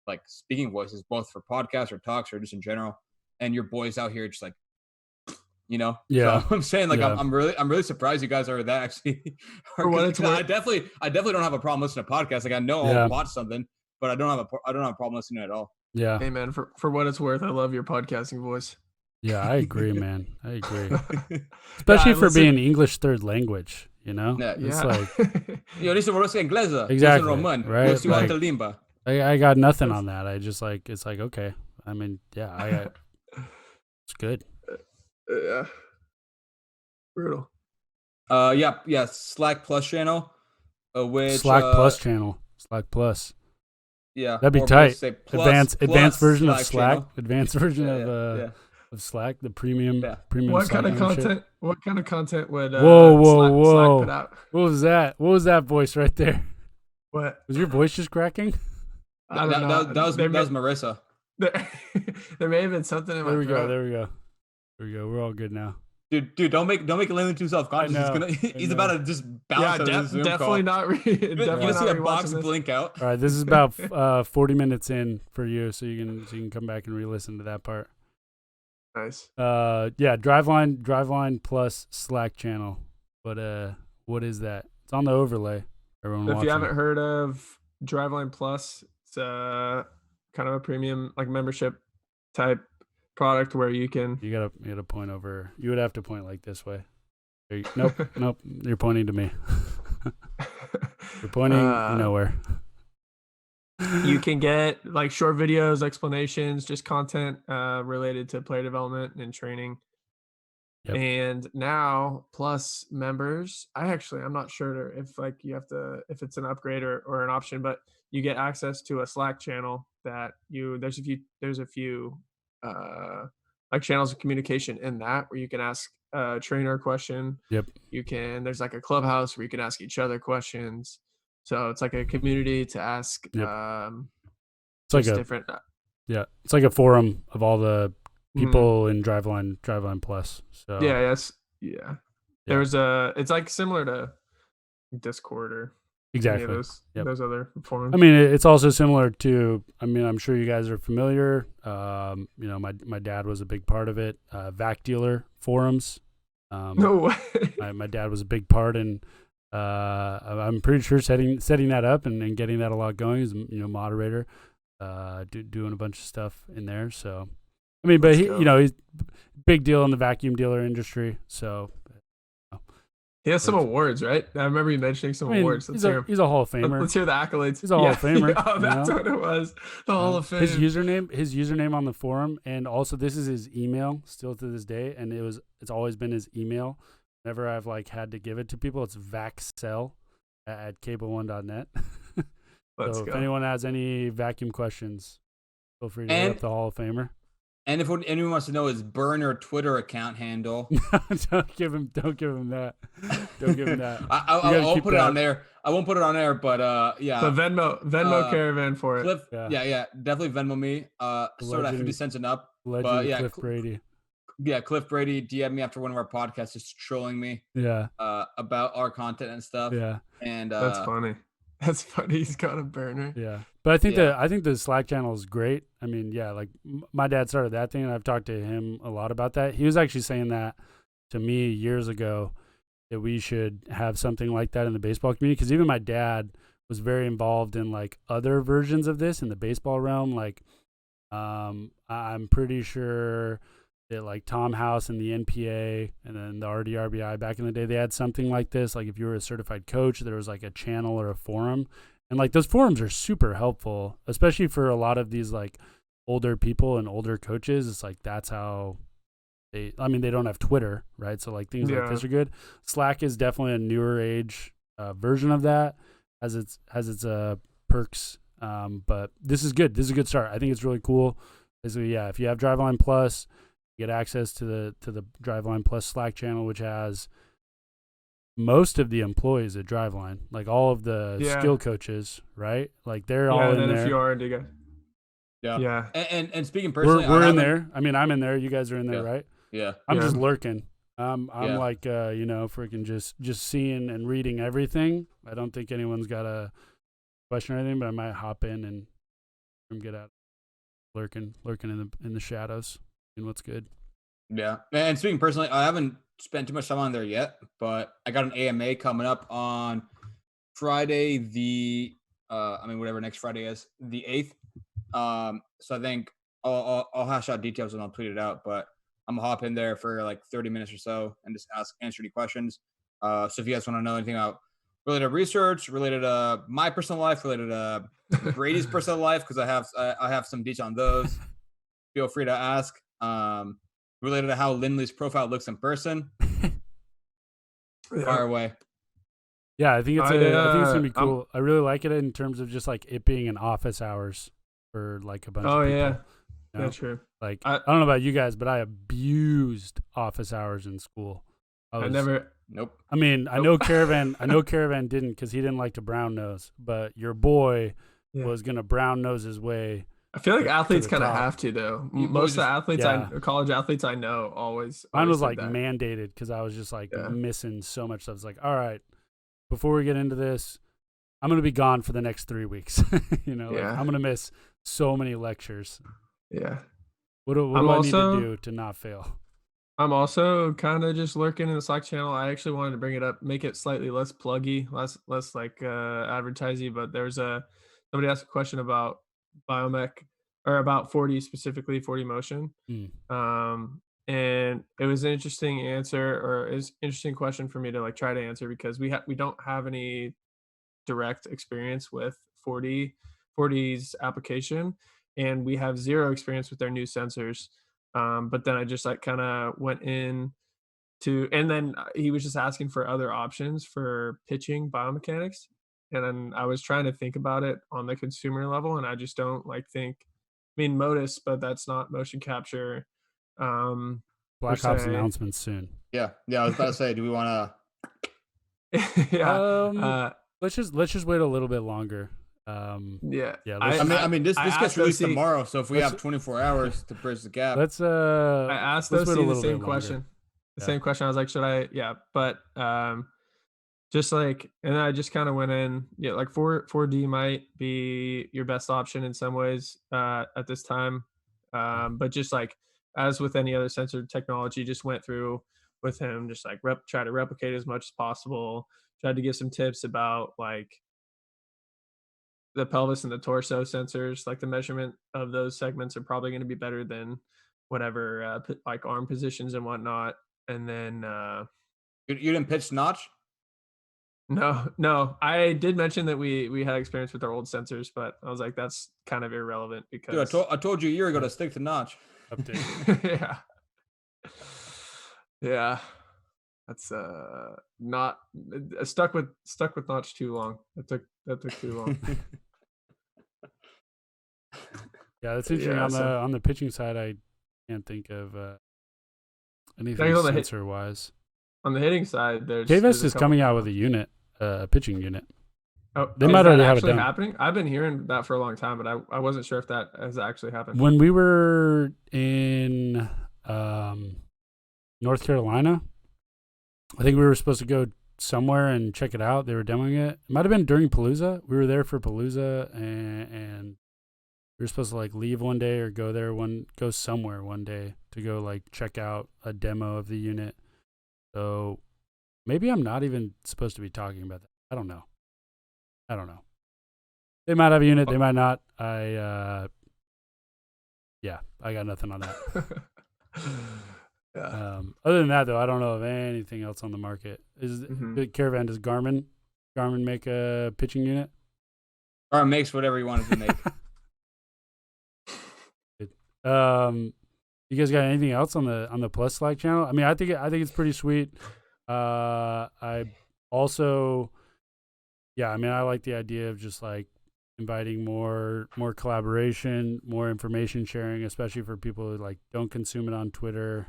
like speaking voices, both for podcasts or talks or just in general. And your boys out here just like, Yeah. So I'm saying like I'm really surprised you guys are that actually. I definitely don't have a problem listening to podcasts. Like I know I'll watch something, but I don't have a problem listening at all. Yeah. Hey man, for what it's worth, I love your podcasting voice. Yeah, I agree, man. I agree. Especially for being English third language, It's like exactly, right? I got nothing on that. I just like, it's like, okay. I mean, yeah, it's good. Yeah. Brutal. Yeah. Slack Plus channel. Which Slack Plus channel. Slack Plus. Yeah. That'd be tight. Advanced version of Slack. Channel. Advanced version of Slack, the premium. What Slack kind of content? membership. What kind of content would whoa. Slack put out? What was that? What was that voice right there? What was your voice just cracking? I don't know. That was Marissa. There may have been something in my throat. There we go. We're all good now. Dude, don't make Lindley too self-conscious. He's about to just bounce out of the Zoom definitely call. not. You're Definitely gonna see a not box rewatching this. blink out. All right, this is about 40 minutes in for you, so you can come back and re-listen to that part. Nice. Yeah, Driveline PLUS Slack channel. But what is that? It's on the overlay. Everyone If watching. you haven't heard of Driveline Plus, it's kind of a premium like membership type product where you can. You gotta point over. You would have to point like this way. Nope. You're pointing to me. You're pointing nowhere. You can get like short videos, explanations, just content related to player development and training. Yep. And now Plus members, I'm not sure if like if it's an upgrade or an option, but you get access to a Slack channel that there's a few like channels of communication in that where you can ask a trainer a question. Yep. There's like a clubhouse where you can ask each other questions. So it's like a community to ask Yep. It's like different. It's like a forum of all the people in Driveline Plus. So it's like similar to Discord or exactly those other forums. I mean, it's also similar to. I mean, I'm sure you guys are familiar. My dad was a big part of it. Vac dealer forums. No way. My dad was a big part, and I'm pretty sure setting that up and getting that a lot going as moderator, doing a bunch of stuff in there. So. I mean, but he's a big deal in the vacuum dealer industry. So he has some awards, right? I remember you mentioning some awards. He's a Hall of Famer. Let's hear the accolades. He's a Hall of Famer. That's what it was. The Hall of Fame. His username on the forum, and also this is his email still to this day, and it's always been his email. Whenever I've had to give it to people, it's vaxcell@cable1.net. Let's go. If anyone has any vacuum questions, feel free to hit up the Hall of Famer. And if anyone wants to know his burner Twitter account handle, don't give him that. Don't give him that. I won't put it on there. I won't put it on there, but yeah. So Venmo Caravan for Cliff, it. Yeah, definitely Venmo me. Sort of 50 cents and up. Legend Cliff Brady. Yeah, Cliff Brady DM'd me after one of our podcasts, just trolling me. Yeah. About our content and stuff. Yeah. And that's funny. That's funny. He's got a burner. Yeah, but I think the Slack channel is great. I mean, yeah, like my dad started that thing, and I've talked to him a lot about that. He was actually saying that to me years ago that we should have something like that in the baseball community, because even my dad was very involved in like other versions of this in the baseball realm. Like, I'm pretty sure that like Tom House and the NPA and then the RDRBI back in the day, they had something like this. Like if you were a certified coach, there was like a channel or a forum, and like those forums are super helpful, especially for a lot of these like older people and older coaches. It's like, that's how they don't have Twitter, right? So like things like this are good. Slack is definitely a newer age version of that, has its perks. But this is good. This is a good start. I think it's really cool. Basically, yeah, if you have Driveline Plus, you get access to the Driveline Plus Slack channel, which has most of the employees at Driveline, like all of the skill coaches, right? Like they're all in there. Yeah, and then a few R&D guys. Yeah. And speaking personally, we're in there. I mean, I'm in there. You guys are in there, right? Yeah. I'm just lurking. I'm like, freaking just seeing and reading everything. I don't think anyone's got a question or anything, but I might hop in and get out, lurking in the shadows. And what's good. Yeah. And speaking personally, I haven't spent too much time on there yet, but I got an AMA coming up on Friday, whatever next Friday is, the 8th. So I think I'll hash out details and I'll tweet it out, but I'm gonna hop in there for like 30 minutes or so and just answer any questions. So if you guys want to know anything about related to research, related to my personal life, related to Brady's personal life, because I have some details on those, feel free to ask. Related to how Lindley's profile looks in person. Fire away. Yeah, I think it's gonna be cool. I really like it in terms of just like it being in office hours for like a bunch of people. Yeah. That's true. Like I don't know about you guys, but I abused office hours in school. Nope. I mean, I know Caravan didn't, because he didn't like to brown nose, but your boy was gonna brown nose his way. I feel like to athletes the kind of top. have to though. You Most of the just- athletes, Yeah. college athletes I know, always. Mine always was did like that. mandated because I was just like Yeah. missing so much stuff. It's like, all right, before we get into this, I'm gonna be gone for the next 3 weeks. You know, like Yeah. I'm gonna miss so many lectures. Yeah. What do I'm I need to also- do to not fail? I'm also kind of just lurking in the Slack channel. I actually wanted to bring it up, make it slightly less pluggy, less like advertising. But there's somebody asked a question about biomech or about 40 specifically, 40 motion. Mm. And it was an interesting answer, or it's interesting question for me to like try to answer, because we don't have any direct experience with 40's application, and we have zero experience with their new sensors. But then I just like kind of went in to, and then he was just asking for other options for pitching biomechanics, and then I was trying to think about it on the consumer level, and I just don't like think. I mean, Modus, but that's not motion capture. Black per Ops se. announcements soon. Yeah. I was about to say, do we want to? Yeah. Let's just wait a little bit longer. Yeah. Yeah, I mean, this gets asked released OC tomorrow, so if we let's- have 24 hours to bridge the gap, let's I asked let's wait OC a the little same bit longer. question. The Yeah. same question. I was like, should I? Yeah, but just like, and then I just kind of went in. Yeah, like 4D might be your best option in some ways at this time, but just like as with any other sensor technology, just went through with him, just like try to replicate as much as possible. Tried to give some tips about like the pelvis and the torso sensors. Like the measurement of those segments are probably going to be better than whatever like arm positions and whatnot. And then you didn't pitch Notch. no, I did mention that we had experience with our old sensors, but I was like, that's kind of irrelevant Dude, because I told you a year ago to stick to Notch. Update. yeah, that's not stuck with Notch too long. That took too long. Yeah, that's interesting. Yeah, On the pitching side, I can't think of anything Thanks on the sensor wise. On the hitting side, there's KVest a is couple- coming out with a unit, a pitching unit. Oh, They is might that already have it actually done. happening? I've been hearing that for a long time, but I wasn't sure if that has actually happened. When we were in North Carolina, I think we were supposed to go somewhere and check it out. They were demoing it. It might have been during Palooza. We were there for Palooza, and we were supposed to like leave one day or go somewhere one day to go like check out a demo of the unit. So maybe I'm not even supposed to be talking about that. I don't know. They might have a unit. They might not. I got nothing on that. Yeah. Other than that, though, I don't know of anything else on the market. Did Caravan, does Garmin make a pitching unit? Or makes whatever you wanted to make. You guys got anything else on the Plus Slack channel? I mean, I think it's pretty sweet. I also, yeah, I mean, I like the idea of just like inviting more collaboration, more information sharing, especially for people who like don't consume it on Twitter,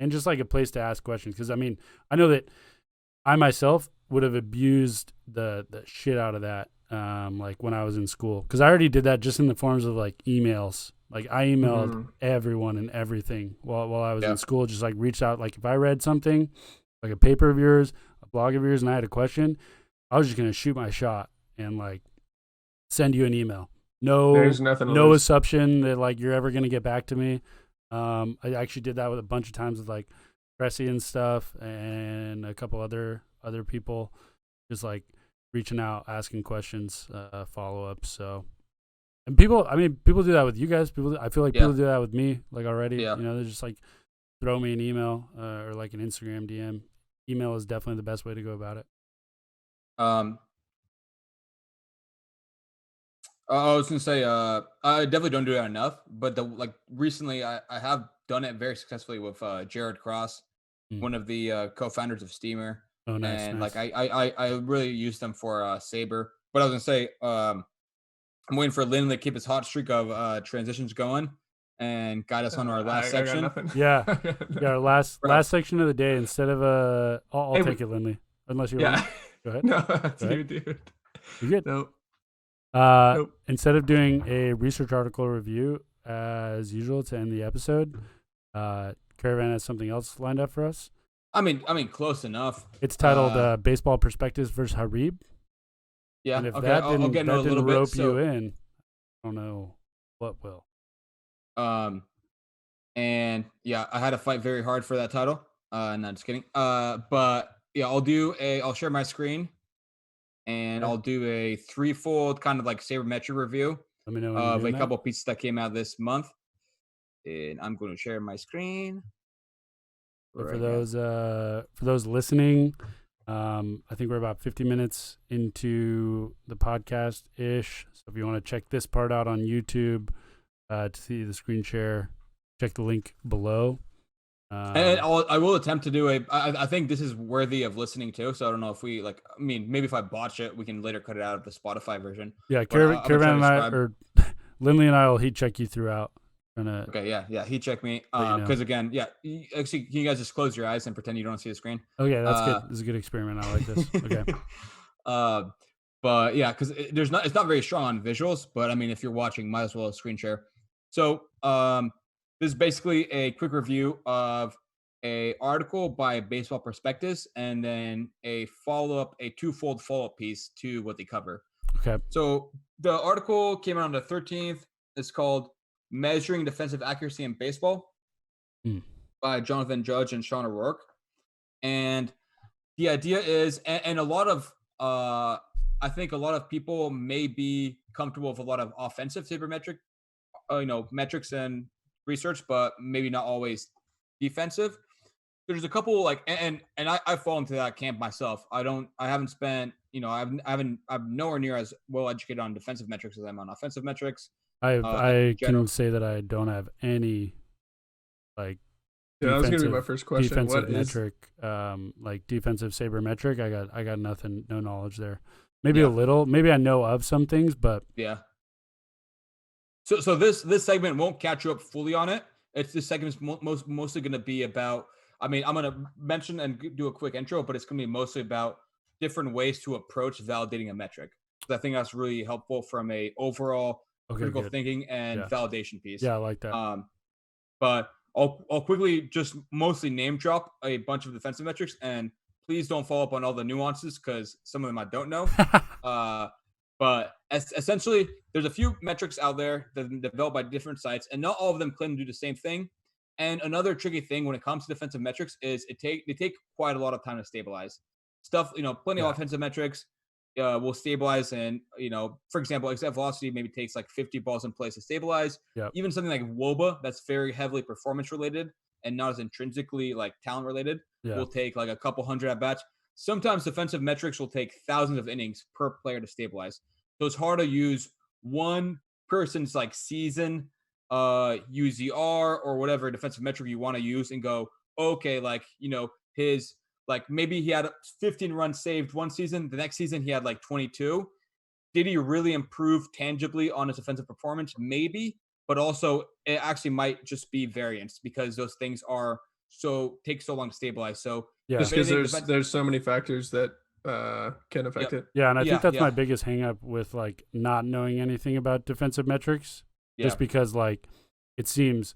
and just like a place to ask questions. Because I mean, I know that I myself would have abused the shit out of that, like when I was in school, because I already did that just in the forms of like emails. Like I emailed everyone and everything while I was in school. Just like reached out. Like if I read something, like a paper of yours, a blog of yours, and I had a question, I was just gonna shoot my shot and like send you an email. There's nothing to no lose. assumption that like you're ever gonna get back to me. I actually did that with a bunch of times with like Cressy and stuff, and a couple other people, just like reaching out, asking questions, follow ups. So. And people do that with you guys. I feel like people do that with me, like already. Yeah. You know, they just like throw me an email or like an Instagram DM. Email is definitely the best way to go about it. I was gonna say, I definitely don't do that enough. But recently, I have done it very successfully with Jared Cross, one of the co-founders of Steamer. Oh, nice. And nice. like I really used them for Saber. But I was gonna say, I'm waiting for Lindley to keep his hot streak of transitions going and guide us on our last section. I got nothing. Yeah. Yeah, our last section of the day, instead of I'll take it, Lindley. Unless you want. Go ahead. No, that's you, dude. You good? Nope. Nope. Instead of doing a research article review as usual to end the episode, Caravan has something else lined up for us. I mean, close enough. It's titled "Baseball Perspectives versus Harib." Yeah. And if Okay. that I'll didn't, get into it a that didn't little rope bit. you in, I don't know what will. And yeah, I had to fight very hard for that title. No, just kidding. But yeah, I'll share my screen, and Okay. I'll do a threefold kind of like sabermetric review Let me know when you're of a doing couple pieces that came out this month. And I'm going to share my screen. So Right now. for those listening, I think we're about 50 minutes into the podcast ish. So if you want to check this part out on YouTube to see the screen share, check the link below. And I will attempt to do I think this is worthy of listening to. So I don't know if we like. I mean, maybe if I botch it, we can later cut it out of the Spotify version. Yeah, But I'm gonna try Caravan to and I, describe- or Lindley and I will heat check you throughout. Okay, yeah. He checked me. Let you know. Because again, yeah. Actually, can you guys just close your eyes and pretend you don't see the screen? Okay, that's good. This is a good experiment. I like this. Okay. But yeah, because it's not very strong on visuals. But I mean, if you're watching, might as well screen share. So this is basically a quick review of a article by Baseball Perspectives, and then a twofold follow-up piece to what they cover. Okay. So the article came out on the 13th. It's called "Measuring Defensive Accuracy in Baseball" by Jonathan Judge and Sean O'Rourke. And the idea is, and a lot of, I think a lot of people may be comfortable with a lot of offensive sabermetric, metrics and research, but maybe not always defensive. There's a couple like, and I fall into that camp myself. I haven't spent, I'm nowhere near as well educated on defensive metrics as I'm on offensive metrics. I can say that I don't have any like that was gonna be my first question. Defensive What metric, like defensive sabermetric. I got nothing, no knowledge there. Maybe a little. Maybe I know of some things, but yeah. So this segment won't catch you up fully on it. This segment's mostly going to be about. I mean, I'm going to mention and do a quick intro, but it's going to be mostly about different ways to approach validating a metric. I think that's really helpful from a overall critical thinking and validation piece. Yeah, I like that. But I'll quickly just mostly name drop a bunch of defensive metrics, and please don't follow up on all the nuances because some of them I don't know. But essentially, there's a few metrics out there that have been developed by different sites, and not all of them claim to do the same thing. And another tricky thing when it comes to defensive metrics is they take quite a lot of time to stabilize. Plenty of offensive metrics will stabilize, and for example, exit velocity maybe takes like 50 balls in place to stabilize. Yep. Even something like WOBA, that's very heavily performance related and not as intrinsically like talent related, will take like a couple hundred at bats. Sometimes defensive metrics will take thousands of innings per player to stabilize. So it's hard to use one person's like season UZR or whatever defensive metric you want to use and go, okay, his maybe he had 15 runs saved one season. The next season he had like 22. Did he really improve tangibly on his defensive performance? Maybe, but also it actually might just be variance because those things take so long to stabilize. So just because there's so many factors that can affect it. Yeah, and I think that's my biggest hang up with like not knowing anything about defensive metrics. Just because like it seems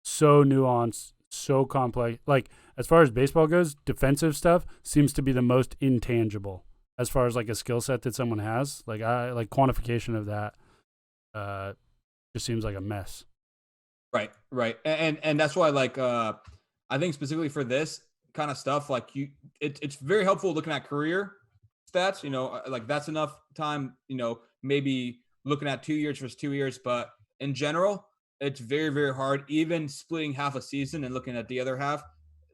so nuanced, so complex. Like as far as baseball goes, defensive stuff seems to be the most intangible as far as like a skill set that someone has. Like quantification of that just seems like a mess. Right. And that's why I think specifically for this kind of stuff, it's very helpful looking at career stats, like that's enough time, maybe looking at 2 years versus 2 years, but in general, it's very, very hard. Even splitting half a season and looking at the other half,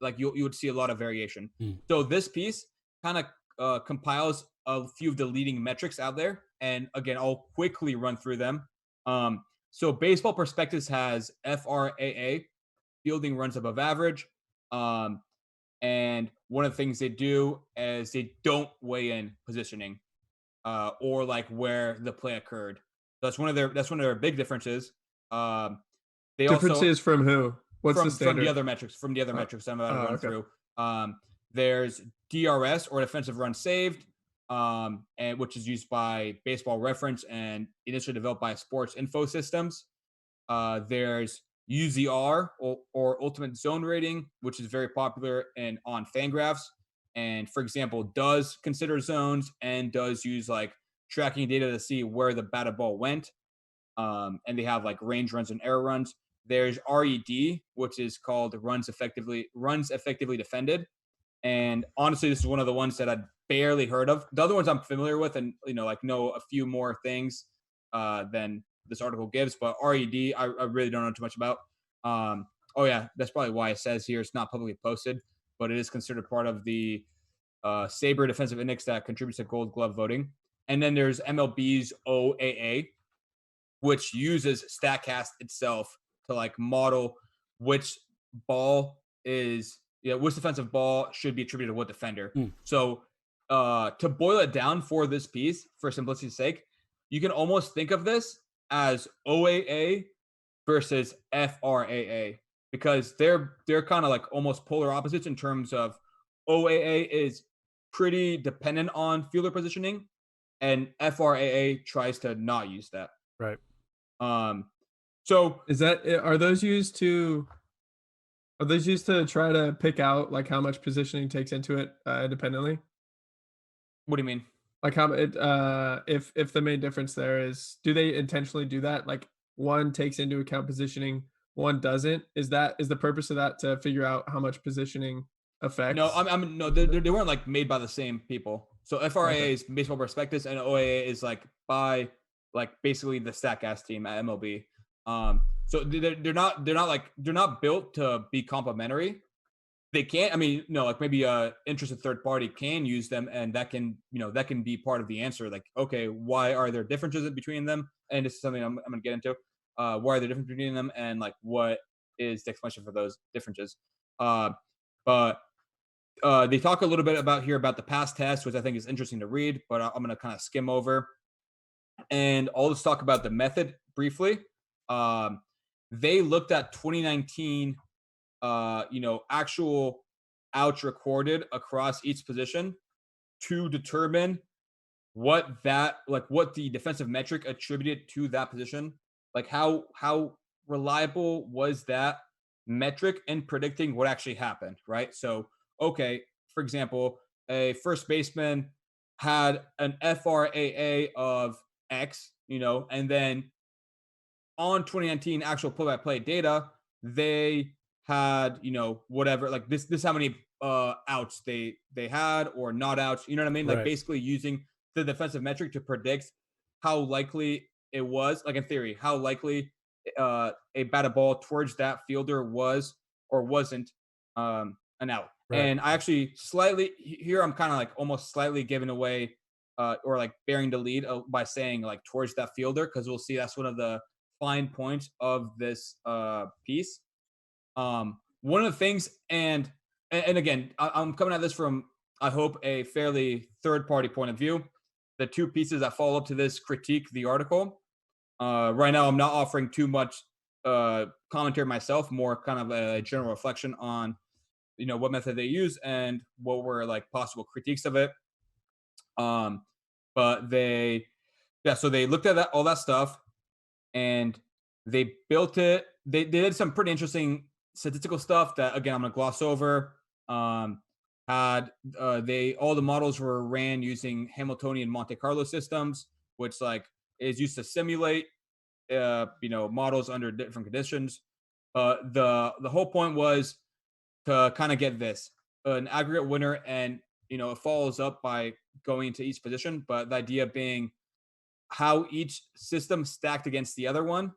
like you would see a lot of variation. So this piece kind of compiles a few of the leading metrics out there. And again, I'll quickly run through them. So Baseball Perspectives has FRAA, fielding runs above average. And one of the things they do is they don't weigh in positioning or like where the play occurred. That's one of their big differences. Differences from who? What's the standard? From the other metrics I'm about to run through. There's DRS or defensive run saved. and which is used by Baseball Reference and initially developed by Sports Info Systems. There's UZR or Ultimate Zone Rating, which is very popular and on Fangraphs. And for example, does consider zones and does use like tracking data to see where the batted ball went. And they have like range runs and error runs. There's RED, which is called runs effectively defended. And honestly, this is one of the ones that I'd barely heard of. The other ones I'm familiar with, and like know a few more things than this article gives. But RED, I really don't know too much about. Oh yeah, that's probably why it says here it's not publicly posted, but it is considered part of the Sabre Defensive Index that contributes to Gold Glove voting. And then there's MLB's OAA, which uses Statcast itself to like model which ball is which defensive ball should be attributed to what defender. So to boil it down for this piece, for simplicity's sake, you can almost think of this as OAA versus FRAA because they're kind of like almost polar opposites in terms of OAA is pretty dependent on fielder positioning and FRAA tries to not use that. Right. So are those used to try to pick out like how much positioning takes into it independently? What do you mean? Like how it if the main difference there is, do they intentionally do that? Like one takes into account positioning, one doesn't. Is the purpose of that to figure out how much positioning affects? No, no, they weren't like made by the same people. So FRAA Okay. is Baseball Prospectus, and OAA is like by like basically the Statcast team at MLB. So they're not built to be complementary. They can't. I mean, no, like maybe a interested third party can use them, and that can be part of the answer. Like, okay, why are there differences between them? And this is something I'm going to get into. Why are there differences between them, and like what is the explanation for those differences? But they talk a little bit about the past test, which I think is interesting to read, but I'm going to kind of skim over. And I'll just talk about the method briefly. They looked at 2019 actual outs recorded across each position to determine what the defensive metric attributed to that position, like how reliable was that metric in predicting what actually happened, right? So, okay, for example, a first baseman had an FRAA of X, and then on 2019 actual play-by-play data, they had whatever, like this how many outs they had or not outs, you know what I mean? Like Right. basically using the defensive metric to predict how likely it was, like in theory, how likely a batted ball towards that fielder was or wasn't an out. Right. And I actually I'm kind of like almost slightly giving away or like bearing the lead by saying like towards that fielder, because we'll see that's one of the fine points of this piece. One of the things, and again, I'm coming at this from, I hope, a fairly third-party point of view. The two pieces that follow up to this critique the article. Right now, I'm not offering too much commentary myself, more kind of a general reflection on, what method they use and what were like possible critiques of it. But so they looked at all that stuff, and they built it. They did some pretty interesting statistical stuff that, again, I'm gonna gloss over. All the models were ran using Hamiltonian Monte Carlo systems, which like is used to simulate models under different conditions. The whole point was to kind of get an aggregate winner, and it follows up by going into each position, but the idea being how each system stacked against the other one,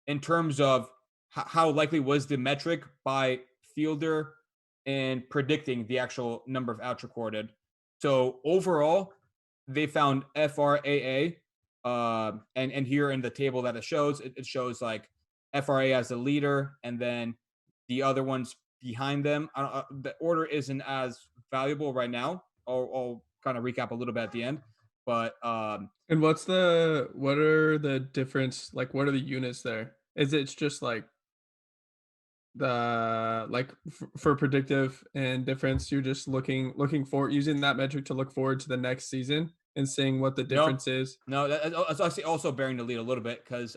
in terms of how likely was the metric by fielder in predicting the actual number of outs recorded. So overall, they found FRAA, and here in the table that it shows like FRA as the leader, and then the other ones behind them. The order isn't as valuable right now. I'll kind of recap a little bit at the end. But and what are the difference? Like, what are the units there? Is it just like the like for predictive and difference, you're just looking for using that metric to look forward to the next season and seeing what the No, difference is. no, that's actually also bearing the lead a little bit because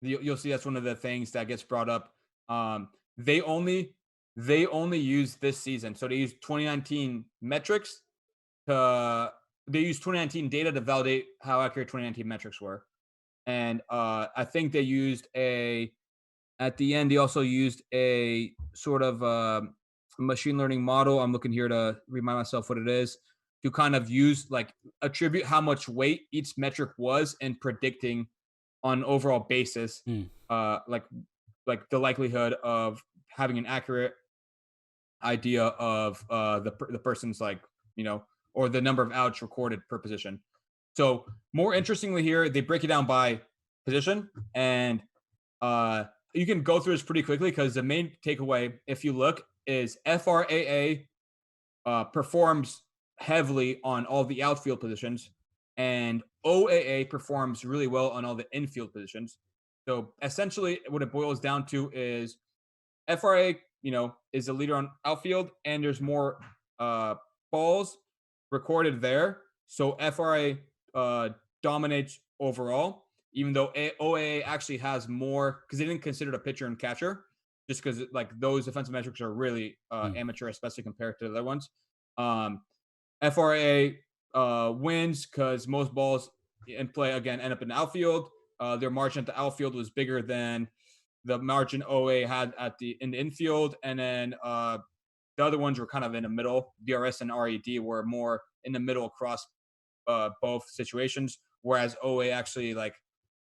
you'll see that's one of the things that gets brought up. Um, they only they only use this season, so they use 2019 metrics to they use 2019 data to validate how accurate 2019 metrics were, and I think they used a at the end. They also used a sort of machine learning model. I'm looking here to remind myself what it is to kind of use like attribute how much weight each metric was in predicting on an overall basis, Mm. like the likelihood of having an accurate idea of the person's like or the number of outs recorded per position. So more interestingly here, they break it down by position, and you can go through this pretty quickly because the main takeaway, if you look, is FRAA performs heavily on all the outfield positions, and OAA performs really well on all the infield positions. So essentially, what it boils down to is FRA, is the leader on outfield, and there's more balls recorded there. So FRA dominates overall, even though OAA actually has more because they didn't consider the pitcher and catcher, just because like those defensive metrics are really amateur, especially compared to the other ones. FRA wins because most balls in play again end up in the outfield. Their margin at the outfield was bigger than the margin OA had in the infield, and then the other ones were kind of in the middle. DRS and RED were more in the middle across both situations, whereas OA actually like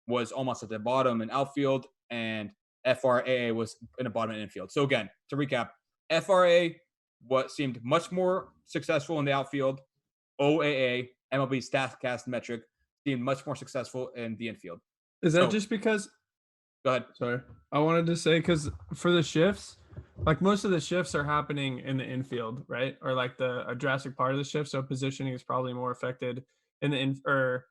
was almost at the bottom in outfield, and FRAA was in the bottom in infield. So again, to recap, FRA what seemed much more successful in the outfield. OAA, MLB Statcast metric, seemed much more successful in the infield. Is that So just because go ahead. Sorry. I wanted to say because for the shifts, like most of the shifts are happening in the infield, right? Or like a drastic part of the shift. So positioning is probably more affected in the or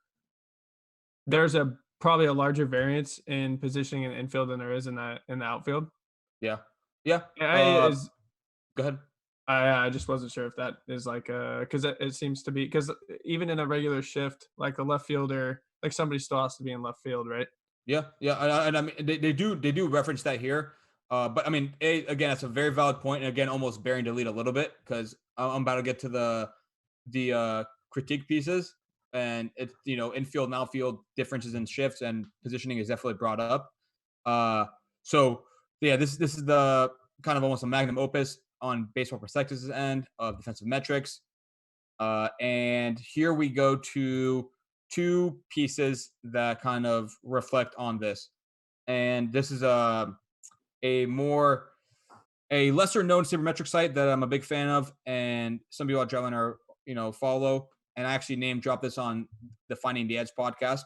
there's probably a larger variance in positioning in the infield than there is in the outfield. Yeah. Yeah. I is Go ahead. I just wasn't sure if that is like because it seems to be because even in a regular shift, like the left fielder, like somebody still has to be in left field, right? Yeah, yeah, and I mean they do reference that here, but I mean again that's a very valid point, and again almost bearing the lead a little bit because I'm about to get to the critique pieces, and it's infield and outfield differences in shifts and positioning is definitely brought up. So yeah, this is the kind of almost a magnum opus on baseball perspectives end of defensive metrics, and here we go to two pieces that kind of reflect on this. And this is a lesser known sabermetric site that I'm a big fan of, and some people at Driveline are follow. And I actually name drop this on the Finding the Edge podcast.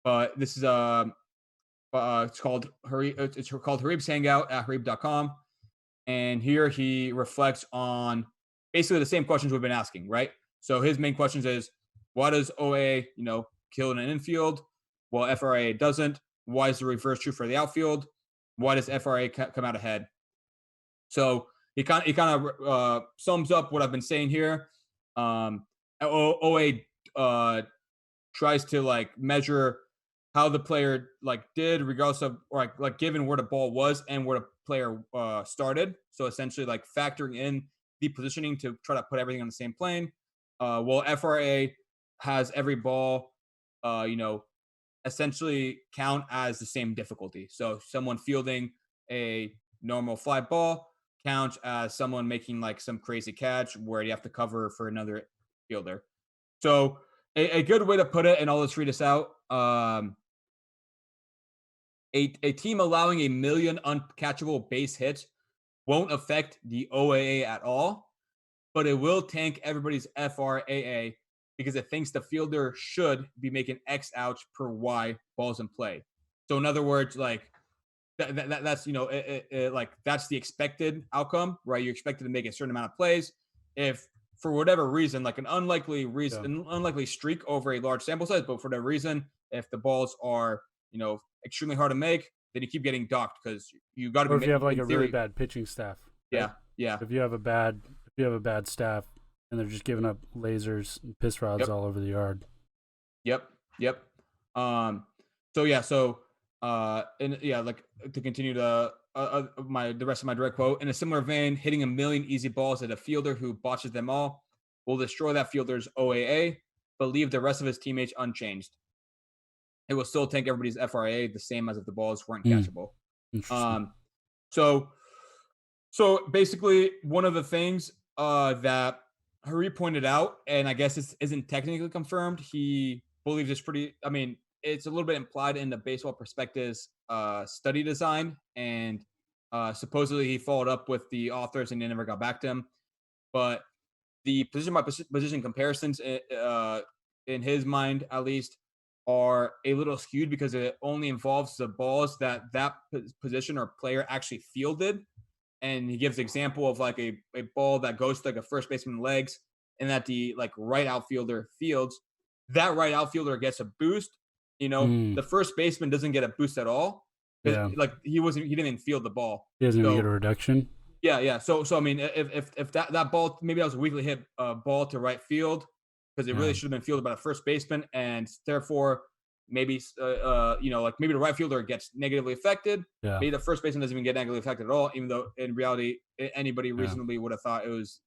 But this is it's called Harib's Hangout at Harib.com, and here he reflects on basically the same questions we've been asking, right? So his main questions is, why does OA, kill in an infield? Well, FRA doesn't. Why is the reverse true for the outfield? Why does FRA come out ahead? So he kind of sums up what I've been saying here. OA tries to like measure how the player like did regardless of or like given where the ball was and where the player started. So essentially like factoring in the positioning to try to put everything on the same plane. Well, FRA has every ball, essentially count as the same difficulty. So someone fielding a normal fly ball counts as someone making like some crazy catch where you have to cover for another fielder. So a good way to put it, and I'll just read this out. A team allowing 1 million uncatchable base hits won't affect the OAA at all, but it will tank everybody's FRAA because it thinks the fielder should be making X outs per Y balls in play. So in other words, like that's like that's the expected outcome, right? You're expected to make a certain amount of plays. If for whatever reason, like an unlikely streak over a large sample size, but for that reason, if the balls are extremely hard to make, then you keep getting docked because you got to Or be if you have like in a really theory. bad pitching staff. Right? Yeah. If you have a bad staff and they're just giving up lasers and piss rods Yep. all over the yard. Yep. So yeah, and yeah, like to continue the rest of my direct quote. In a similar vein, hitting a million easy balls at a fielder who botches them all will destroy that fielder's OAA, but leave the rest of his teammates unchanged. It will still tank everybody's FRA the same as if the balls weren't catchable. Interesting. So basically, one of the things that Hari pointed out, and I guess this isn't technically confirmed, he believes it's pretty. I mean, it's a little bit implied in the Baseball Prospectus study design, and supposedly he followed up with the authors and they never got back to him. But the position by position comparisons, in his mind at least, are a little skewed because it only involves the balls that position or player actually fielded. And he gives the example of like a ball that goes to like a first baseman's legs and that the like right outfielder fields. That right outfielder gets a boost. The first baseman doesn't get a boost at all. Yeah. Like he didn't even field the ball. He doesn't even So get a reduction. yeah. So I mean, if that ball, maybe that was a weakly hit ball to right field because it really should have been fielded by the first baseman, and therefore maybe like maybe the right fielder gets negatively affected. Yeah. Maybe the first baseman doesn't even get negatively affected at all, even though in reality anybody reasonably would have thought it was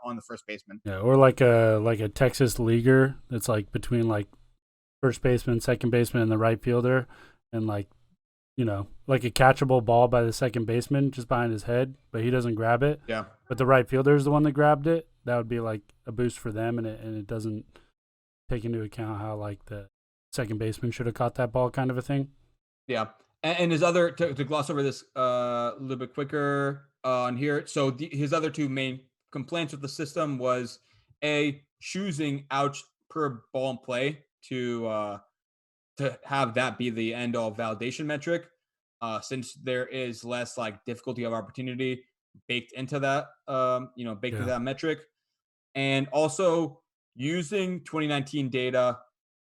on the first baseman. Yeah, or like a Texas leaguer that's like between like first baseman, second baseman, and the right fielder, and like like a catchable ball by the second baseman just behind his head, but he doesn't grab it. Yeah. But the right fielder is the one that grabbed it. That would be like a boost for them, and it doesn't take into account how like the second baseman should have caught that ball, kind of a thing. Yeah, and his other to gloss over this a little bit quicker on here. So his other two main complaints with the system was choosing outs per ball in play to have that be the end all validation metric, since there is less like difficulty of opportunity baked into that into that metric, and also using 2019 data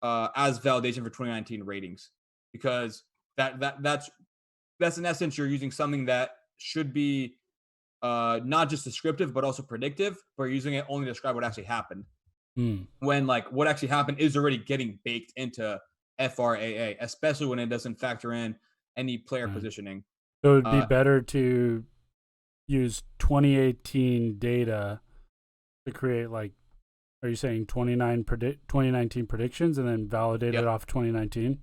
as validation for 2019 ratings, because that's in essence you're using something that should be not just descriptive but also predictive, but you're using it only to describe what actually happened. When like what actually happened is already getting baked into FRAA, especially when it doesn't factor in any player positioning. So it'd be better to use 2018 data to create like, are you saying 2019 predictions and then validate it off 2019?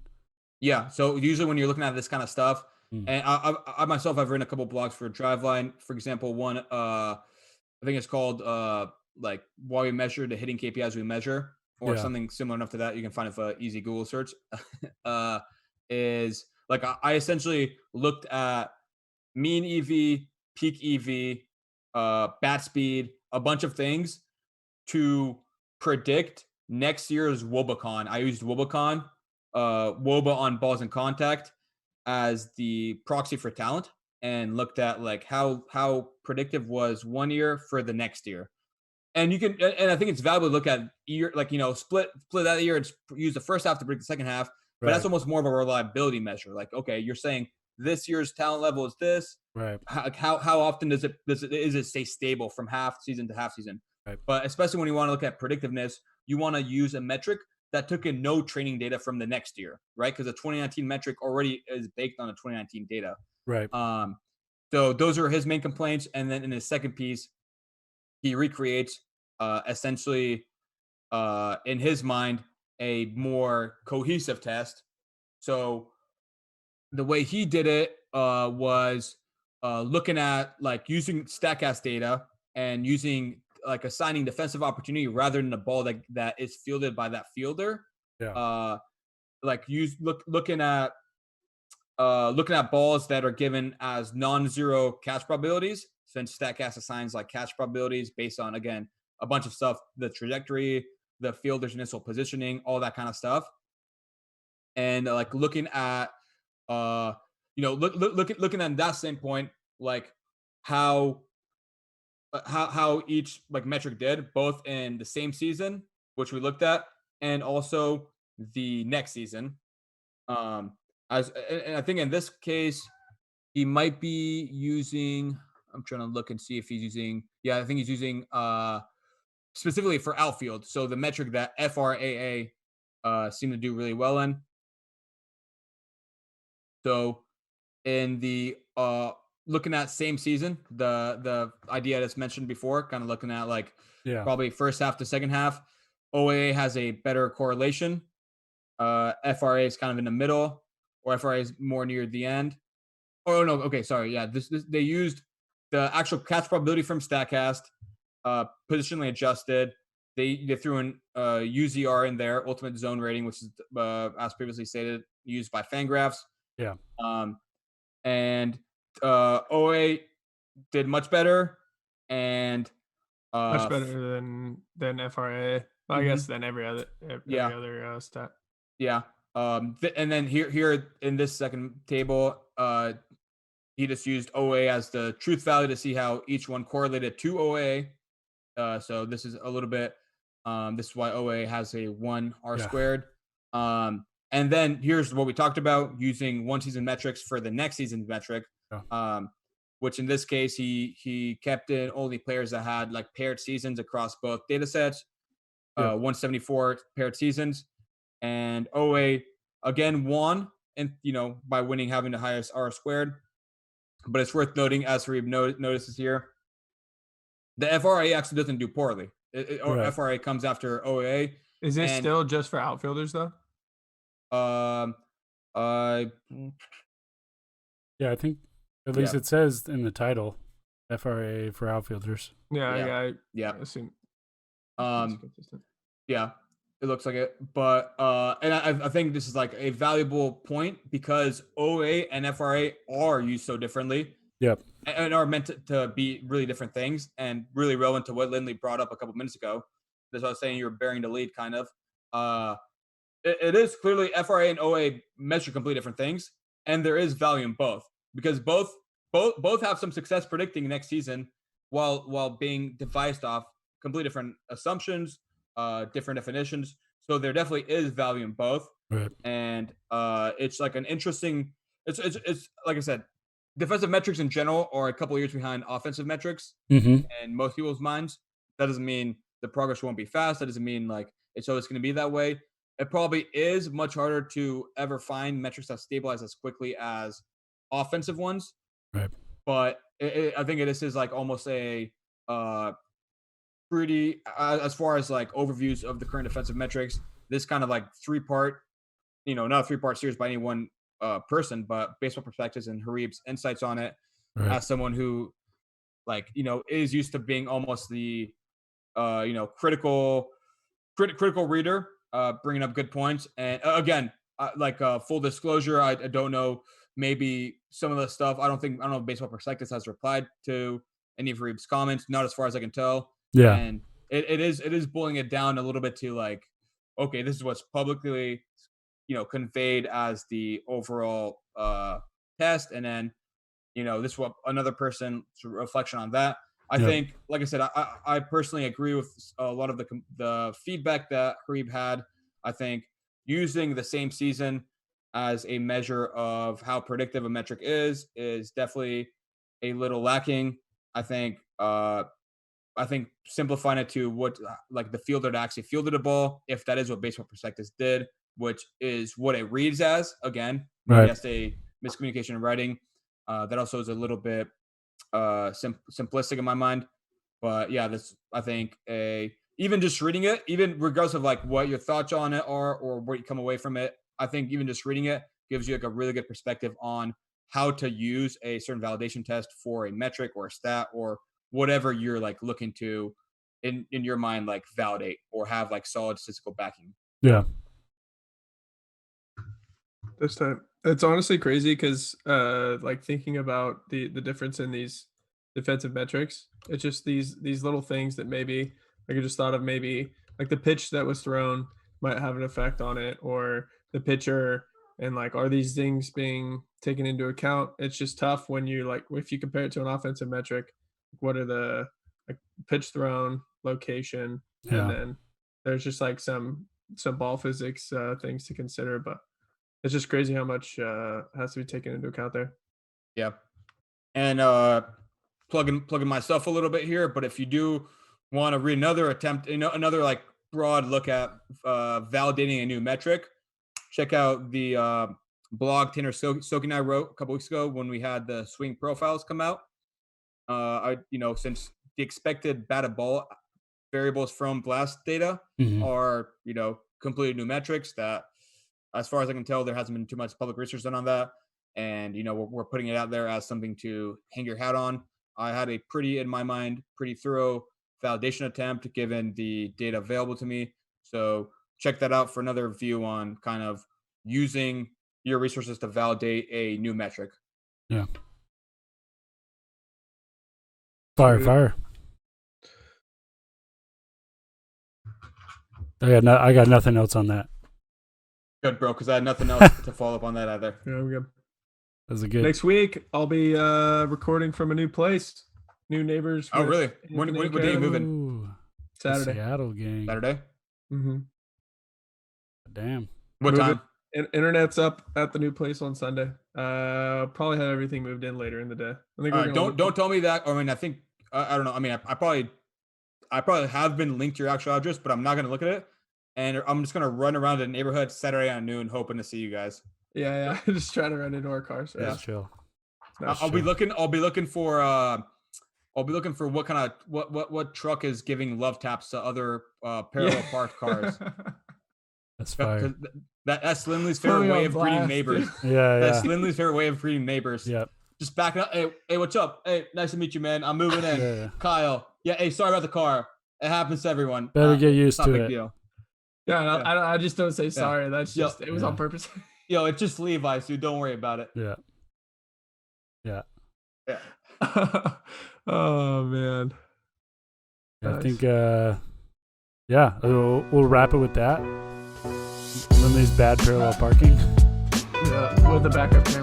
Yeah. So usually when you're looking at this kind of stuff, and I myself have written a couple blogs for Driveline, for example, one I think it's called like why we measure the hitting KPIs we measure, or something similar enough to that. You can find it for easy Google search. Is like I essentially looked at mean EV, peak EV, bat speed, a bunch of things to predict next year's WOBACon. I used WOBACon, WOBA on balls in contact, as the proxy for talent, and looked at like how predictive was 1 year for the next year. And you can, and I think it's valuable to look at year, like split that year and use the first half to predict the second half. But that's almost more of a reliability measure. Like, okay, you're saying this year's talent level is this. Right. How often is it stay stable from half season to half season? Right. But especially when you want to look at predictiveness, you want to use a metric that took in no training data from the next year, right? Because the 2019 metric already is baked on the 2019 data. Right. So those are his main complaints. And then in his second piece, he recreates essentially, in his mind, a more cohesive test. So the way he did it was looking at like using StatCast data and using like assigning defensive opportunity rather than the ball that is fielded by that fielder. Yeah. Like looking at balls that are given as non-zero catch probabilities, since StatCast assigns like catch probabilities based on, again, a bunch of stuff, the trajectory, the fielder's initial positioning, all that kind of stuff. And like looking at looking at that same point, like how each like metric did both in the same season, which we looked at, and also the next season. And I think in this case, he might be using. I'm trying to look and see if he's using. Yeah, I think he's using specifically for outfield. So the metric that FRAA seem to do really well in. So in the looking at same season, the idea that's mentioned before, kind of looking at like Yeah. probably first half to second half, OAA has a better correlation. FRA is kind of in the middle, or FRA is more near the end. Oh no, okay, sorry, yeah. This they used the actual catch probability from Statcast, positionally adjusted. They threw in UZR in there, ultimate zone rating, which is as previously stated, used by Fangraphs. Yeah. Um, and OA did much better, and Much better than FRA. Well, I guess than every yeah, other stat. yeah. And then here in this second table, he just used OA as the truth value to see how each one correlated to OA. So this is a little bit. This is why OA has a 1 R Yeah. squared. And then here's what we talked about, using one season metrics for the next season's metric. Yeah. Which in this case he kept in only players that had like paired seasons across both data sets. Yeah. 174 paired seasons, and OA again won, and by winning, having the highest R squared. But it's worth noting, as Harib notices here, the FRA actually doesn't do poorly. Right. FRA comes after OA. Is this And still just for outfielders though? um uh Yeah, I think at least Yeah. it says in the title, FRA for outfielders. Yeah, I yeah assume it's um consistent. yeah, it looks like it. But and I think this is like a valuable point, because OA and FRA are used so differently. Yep. And are meant to be really different things, and really relevant to what Lindley brought up a couple minutes ago. That's what I was saying, you were bearing the lead, kind of. It is clearly FRA and OA measure completely different things, and there is value in both, because both have some success predicting next season, while being devised off completely different assumptions, different definitions. So there definitely is value in both. Right. And it's like an interesting. It's like I said, defensive metrics in general are a couple of years behind offensive metrics Mm-hmm. in most people's minds. That doesn't mean the progress won't be fast. That doesn't mean like it's always going to be that way. It probably is much harder to ever find metrics that stabilize as quickly as offensive ones. Right. But I think this is like almost a pretty, as far as like overviews of the current defensive metrics, this kind of like three-part, not a three-part series by any one person, but baseball perspectives and Harib's insights on it, Right. as someone who like is used to being almost the critical reader, bringing up good points. And again, like full disclosure, I don't know, maybe some of the stuff, I don't know if Baseball Perspectives has replied to any of Reeb's comments, not as far as I can tell. Yeah. And it is boiling it down a little bit to like, okay, this is what's publicly conveyed as the overall test, and then this is what another person reflection on that. I Yep. think, like I said, I personally agree with a lot of the feedback that Harib had. I think using the same season as a measure of how predictive a metric is definitely a little lacking. I think simplifying it to what like the fielder that actually fielded a ball, if that is what Baseball Prospectus did, which is what it reads as. Again, maybe Right. that's a miscommunication in writing. That also is a little bit simplistic in my mind. But yeah, this, I think, even just reading it, even regardless of like what your thoughts on it are or what you come away from it, I think even just reading it gives you like a really good perspective on how to use a certain validation test for a metric or a stat or whatever you're like looking to in your mind, like validate or have like solid statistical backing. Yeah. This time, it's honestly crazy because like thinking about the difference in these defensive metrics, it's just these little things that maybe like I just thought of, maybe like the pitch that was thrown might have an effect on it, or the pitcher, and like are these things being taken into account? It's just tough when you like if you compare it to an offensive metric, what are the like pitch thrown, location, and Yeah. then there's just like some ball physics things to consider, but It's just crazy how much has to be taken into account there. Yeah. And plugging myself a little bit here, but if you do want to read another attempt, another like broad look at validating a new metric, check out the blog Tanner Soki and I wrote a couple weeks ago when we had the swing profiles come out. Since the expected batted ball variables from blast data are, completely new metrics that, as far as I can tell, there hasn't been too much public research done on that. And, we're putting it out there as something to hang your hat on. I had a in my mind, pretty thorough validation attempt given the data available to me. So check that out for another view on kind of using your resources to validate a new metric. Yeah. Fire. I got nothing else on that. Good, bro, because I had nothing else to follow up on that either. Yeah, we're good. That was a good. Next week, I'll be recording from a new place, new neighbors. Oh, really? What day are you moving? Ooh, Saturday. Seattle gang. Saturday? Mm-hmm. Damn. What time? Internet's up at the new place on Sunday. Probably have everything moved in later in the day. I think don't tell me that. I mean, I think I don't know. I mean, I probably have been linked to your actual address, but I'm not going to look at it. And I'm just going to run around the neighborhood Saturday at noon, hoping to see you guys. Yeah. Just trying to run into our cars. Yeah, chill. I'll be looking for what kind of what truck is giving love taps to other parallel parked cars. That's fire. That's Lindley's favorite way of greeting neighbors. Yeah. That's Lindley's favorite way of greeting neighbors. Yep. Just backing up. Hey, what's up? Hey, nice to meet you, man. I'm moving in. Yeah. Kyle. Yeah. Hey, sorry about the car. It happens to everyone. Better get used to it. Big deal. Yeah. I just don't say sorry. That's just it was on purpose. Yo, it's just Levi's, dude. Don't worry about it. Yeah. Oh man. I think we'll wrap it with that. Lindley's bad parallel parking. Yeah, with the backup camera.